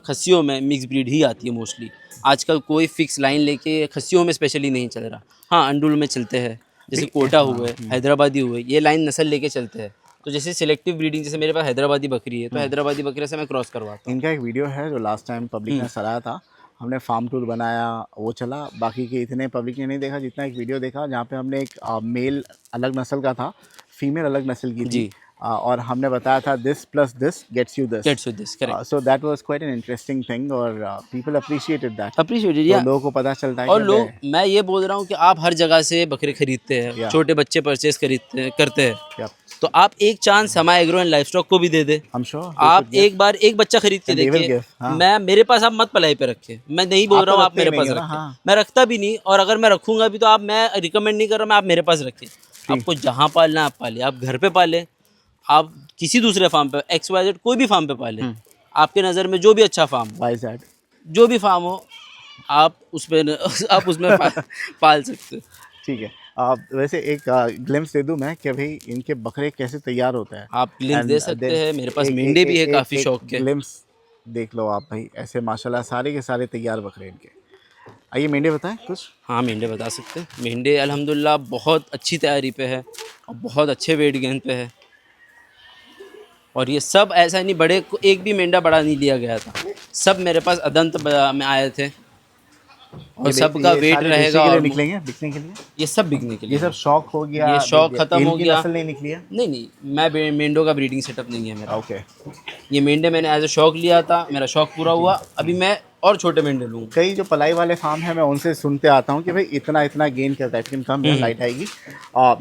B: खस्सियों में मिक्स ब्रीड ही आती है मोस्टली। आजकल कोई फिक्स लाइन लेके खस्सियों में स्पेशली नहीं चल रहा। हाँ, अंडुल में चलते हैं, जैसे कोटा हुए, हैदराबादी हुए, ये लाइन नस्ल लेके चलते हैं। तो जैसे सिलेक्टिव ब्रीडिंग, जैसे मेरे पास हैदराबादी बकरी है तो हैदराबादी बकरे से मैं क्रॉस करवाता हूँ।
A: इनका एक वीडियो है जो लास्ट टाइम पब्लिक ने सराहा था, हमने फार्म टूर बनाया, वो चला। बाकी के इतने पब्लिक ने नहीं देखा जितना एक वीडियो देखा जहाँ पे हमने एक मेल अलग नस्ल का था, फीमेल अलग नस्ल की थी।
B: जी।
A: और हमने बताया था this plus this gets you this.
B: Gets with this, correct.
A: So that was quite an interesting thing और पीपल अप्रिशिएटेड दैट।
B: अप्रिशिएटेड
A: तो
B: या।
A: लोगों को पता चलता है
B: और
A: कि
B: लोग, मैं ये बोल रहा हूँ कि आप हर जगह से बकरे खरीदते हैं,
A: Yeah.
B: छोटे बच्चे परचेस करते हैं,
A: क्या
B: तो आप एक चांस हमारे एग्रो एंड लाइफ स्टॉक को भी दे दे।
A: हम श्योर
B: आप एक बार एक बच्चा खरीद के
A: And they will
B: देखिए।
A: give, हाँ।
B: मैं मेरे पास आप मत पलाई पे रखे, मैं नहीं बोल
A: आप
B: रहा
A: तो
B: हूँ आप
A: रखते ही
B: मेरे पास
A: नहीं हो ना,
B: रखें।
A: हाँ।
B: मैं रखता भी नहीं, और अगर मैं रखूंगा भी तो आप, मैं रिकमेंड नहीं कर रहा, मैं आप मेरे पास रखें। आपको जहाँ पालना है आप पाले, आप घर पे पाले, आप किसी दूसरे फार्म पे, XYZ कोई भी फार्म पे पाले, आपके नज़र में जो भी अच्छा फार्म हो,
A: बाय दैट
B: जो भी फार्म हो, आप उसमें पाल सकते हो।
A: ठीक है। वैसे एक ग्लिम्स दे दूं मैं कि भाई इनके बकरे कैसे तैयार होते हैं।
B: आप लिंक दे सकते हैं, मेरे पास मेंढे भी है काफ़ी शौक के।
A: ग्लिम्स देख लो आप भाई, ऐसे माशाल्लाह सारे के सारे तैयार बकरे इनके। आइए मेंढे बताएं कुछ।
B: हाँ, मेंढे बता सकते हैं। मेंढे अल्हम्दुलिल्लाह बहुत अच्छी तैयारी पे है और बहुत अच्छे वेट गेन पे है। और ये सब ऐसा नहीं, बड़े को एक भी मेंढा बड़ा नहीं लिया गया था, सब मेरे पास अदंत में आए थे और सबका वेट
A: सारे
B: रहेगा।
A: बेचने के लिए
B: और
A: निकलेंगे, बिकने के लिए।
B: ये सब बिकने के लिए।
A: ये सब शौक हो गया,
B: ये शौक खत्म हो
A: इनकी
B: गया।
A: नस्ल नहीं निकली है।
B: नहीं, मैं मेंढों का ब्रीडिंग सेटअप नहीं है मेरा।
A: ओके।
B: ये मेंढे मैंने एज ए शौक लिया था, मेरा शौक पूरा हुआ, अभी मैं और छोटे मेंढे लूँगा।
A: कई जो पलाई वाले फार्म है मैं उनसे सुनते आता हूँ कि भाई इतना इतना गेन करता है, लेकिन कम है, लाइट आएगी।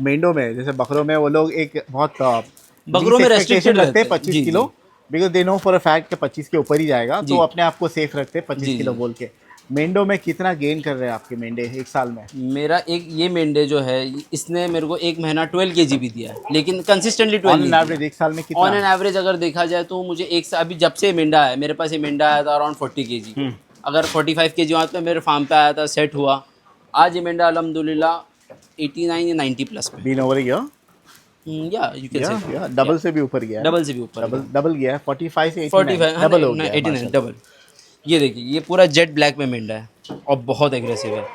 A: मेंढों में जैसे बकरों में वो लोग एक बहुत
B: बकरों में
A: एक्सपेक्टेशन
B: restricted
A: रखते हैं
B: रहते हैं।
A: 25
B: जी,
A: kilo, because they know for a fact कि 25 के ऊपर ही जाएगा,
B: जी।
A: तो अपने आप को सेफ रखते हैं 25
B: जी,
A: किलो
B: जी।
A: बोल के। मेंढों में कितना गेन कर रहे हैं आपके मेंढे एक साल में?
B: मेरा एक ये मेंढे जो है इसने मेरे को एक महीना 12 kg भी दिया है, लेकिन कंसिस्टेंटली 12
A: ऑन एन एवरेज एक साल में कितना?
B: ऑन एन एवरेज अगर देखा जाए तो मुझे अभी जब से मेंढा है मेरे पास, ये मेंढा आया था अराउंड 40 kg, अगर 45 kg वहाँ पे मेरे फार्म पे आया था, सेट हुआ। आज ये मेंढा अल्हम्दुलिल्लाह 89 या 90 प्लस पे।
A: बीन ओवर ईयर
B: या यू कैन से
A: डबल से भी ऊपर गया है।
B: डबल से भी ऊपर,
A: डबल गया है 45 से
B: 45
A: डबल हो गया
B: 89 डबल। ये देखिए ये पूरा जेट ब्लैक में मेंढा है और बहुत एग्रेसिव है।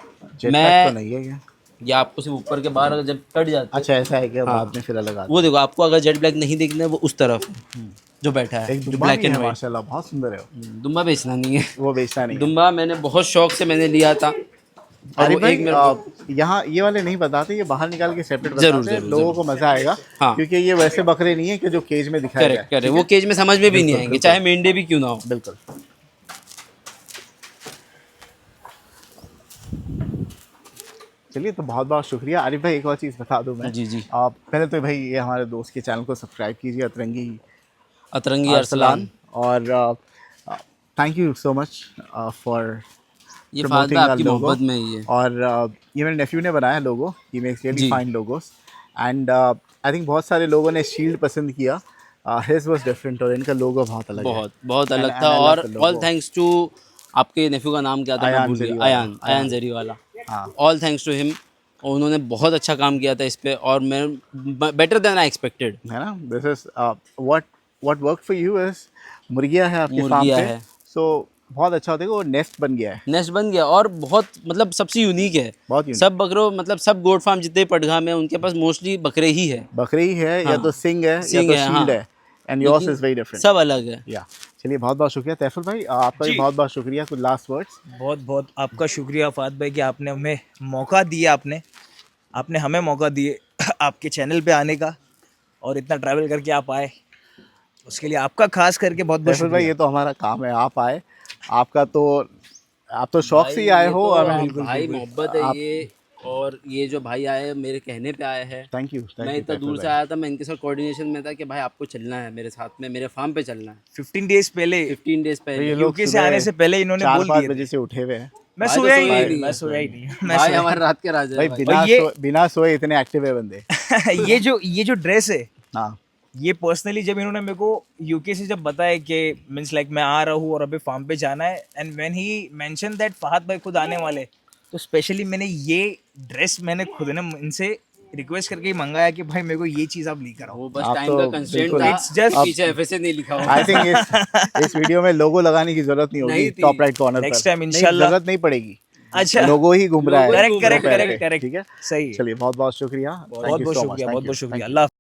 A: जेट
B: मैं
A: पैक तो नहीं है क्या?
B: ये आपको सिर्फ ऊपर के बाहर जब कट जाता है,
A: अच्छा ऐसा है क्या? बाद में फिर अलग आता
B: वो देखो आपको अगर जेट ब्लैक नहीं देखना है वो उस तरफ है जो बैठा
A: है।
B: है,
A: एक
B: जो
A: दुम्बा
B: ब्लैक
A: भी
B: एंड
A: है
B: व्हाइट।
A: माशाल्लाह, बहुत सुंदर है वो।
B: दुम्बा बेचना नहीं है,
A: वो बेचता नहीं है।
B: दुम्बा मैंने बहुत शौक से मैंने लिया था। और
A: अरे
B: वो
A: भाई
B: एक मेरे को
A: यहाँ ये वाले नहीं बताते, ये बाहर निकाल के सेपरेट
B: जरूर,
A: बताते हैं,
B: जरूर,
A: लोगों को मजा आएगा।
B: हाँ।
A: क्योंकि ये वैसे बकरे नहीं है कि जो केज में दिखाया
B: करेक्ट
A: जाए।
B: करेक्ट, वो केज में समझ में भी नहीं आएंगे, चाहे मेंढे भी क्यों ना हो।
A: बिल्कुल। चलिए, तो बहुत बहुत शुक्रिया आरिफ भाई। एक और चीज़ बता दूं मैं,
B: जी जी।
A: पहले तो भाई ये हमारे दोस्त के चैनल को सब्सक्राइब कीजिए, अतरंगी
B: अतरंगी अरसलान।
A: और thank you so much for
B: ये फाद भाई आपकी मोहब्बत में ही है।
A: और ये मेरे नेफ्यू ने बनाया लोगो, ही मेक्स रियली
B: जी।
A: Fine logos and I think बहुत सारे लोगों ने शील्ड पसंद किया, हिज वाज डिफरेंट और इनका लोगो बहुत अलग है।
B: बहुत बहुत अलग
A: And
B: था।
A: I love
B: और
A: the logo.
B: All thanks to आपके नेफ्यू का नाम क्या था, मैं
A: अयान
B: भूल गया।
A: जरीवाला।
B: अयान जरीवाला।
A: हाँ।
B: ऑल थैंक्स टू हिम, उन्होंने बहुत अच्छा काम किया था इस पे और मैं बेटर देन आई एक्सपेक्टेड।
A: है ना। This is what work for you is मुर्गिया है आपके फार्म
B: मुर्गिया
A: पे,
B: है।
A: सो बहुत अच्छा होता है। वो नेस्ट बन गया है,
B: नेस्ट बन गया और बहुत मतलब सबसे यूनिक है।
A: बहुत unique।
B: सब बकरों मतलब सब गोट फार्म जितने पटगा में उनके पास मोस्टली बकरे ही है।
A: बकरी है या
B: हाँ।
A: तो सिंग है या
B: सिंग
A: तो
B: है,
A: शील्ड
B: हाँ।
A: है, एंड योर्स
B: लेकिन
A: इज वेरी डिफरेंट।
B: सब अलग है।
A: या चलिए, बहुत बहुत शुक्रिया तैफुल भाई, आपका भी
C: जी।
A: बहुत बहुत शुक्रिया। कुछ लास्ट वर्ड्स?
C: बहुत बहुत आपका शुक्रिया फाद भाई कि आपने हमें मौका दिया, आपने हमें मौका दिए आपके चैनल पे आने का और इतना ट्रैवल करके आप आए, उसके लिए आपका खास करके बहुत बहुत
A: तैफुल भाई,
C: शुक्रिया।
A: ये तो हमारा काम है, आप आए। आप तो शौक से ही आए हो।
B: भाई मोहब्बत है ये, और ये जो भाई आए मेरे कहने पे आए हैं।
A: Thank you.
B: मैं इतना दूर से आया था, मैं इनके साथ कोऑर्डिनेशन में था कि भाई आपको चलना है मेरे साथ में, मेरे फार्म पे चलना है।
C: 15 डेज पहले
B: 15 डेज पहले
A: ये लोग
C: यूके से आने से पहले इन्होंने बोल
A: 4-5
C: दिया
A: बजे से उठे हुए हैं
C: मैं
B: भाई तो
C: सोया ही
B: सोया ही
C: नहीं,
B: नहीं
C: मैं
B: है।
C: सोया ही नहीं, मैं
B: भाई
C: सोया
B: हमारे रात के राजा
A: भाई।
B: है भाई।
A: बिना सोए इतने एक्टिव है बंदे।
C: ये जो ड्रेस है,
A: हाँ,
C: ये पर्सनली जब इन्होंने मेरे को यूके से जब बताया कि मीन्स लाइक मैं आ रहा हूँ और अभी फार्म पे जाना है, and when he mention that Fahad भाई खुद आने वाले, तो स्पेशली मैंने ये ड्रेस मैंने खुद ने इनसे रिक्वेस्ट करके ही मंगाया कि भाई मेरे को ये चीज़ आप लेकर आओ।
B: वो बस
A: आप
B: टाइम
A: तो
B: का कंस्ट्रेंट
A: बिल्कुल-
B: था,
C: It's just-
B: पीछे एफएसए नहीं लिखा हुआ।
A: आई थिंक इस वीडियो में लोगो लगाने की जरूरत नहीं होगी
B: नहीं थी।
A: टॉप राइट कॉर्नर पर।
C: Next time
A: नहीं,
C: इंशाल्लाह।
A: जरूरत नहीं पड़ेगी।
C: अच्छा,
A: लोगो ही घूम रहा है।
B: लोगो ही
C: करेक्ट
B: घूम रहा है।
C: करेक्ट
A: पैर
C: करेक्ट
A: पे,
C: करेक्ट,
A: ठीक है।
C: सही है।
A: चलिए, बहुत बहुत शुक्रिया।
C: बहुत बहुत शुक्रिया, बहुत बहुत शुक्रिया। अल्लाह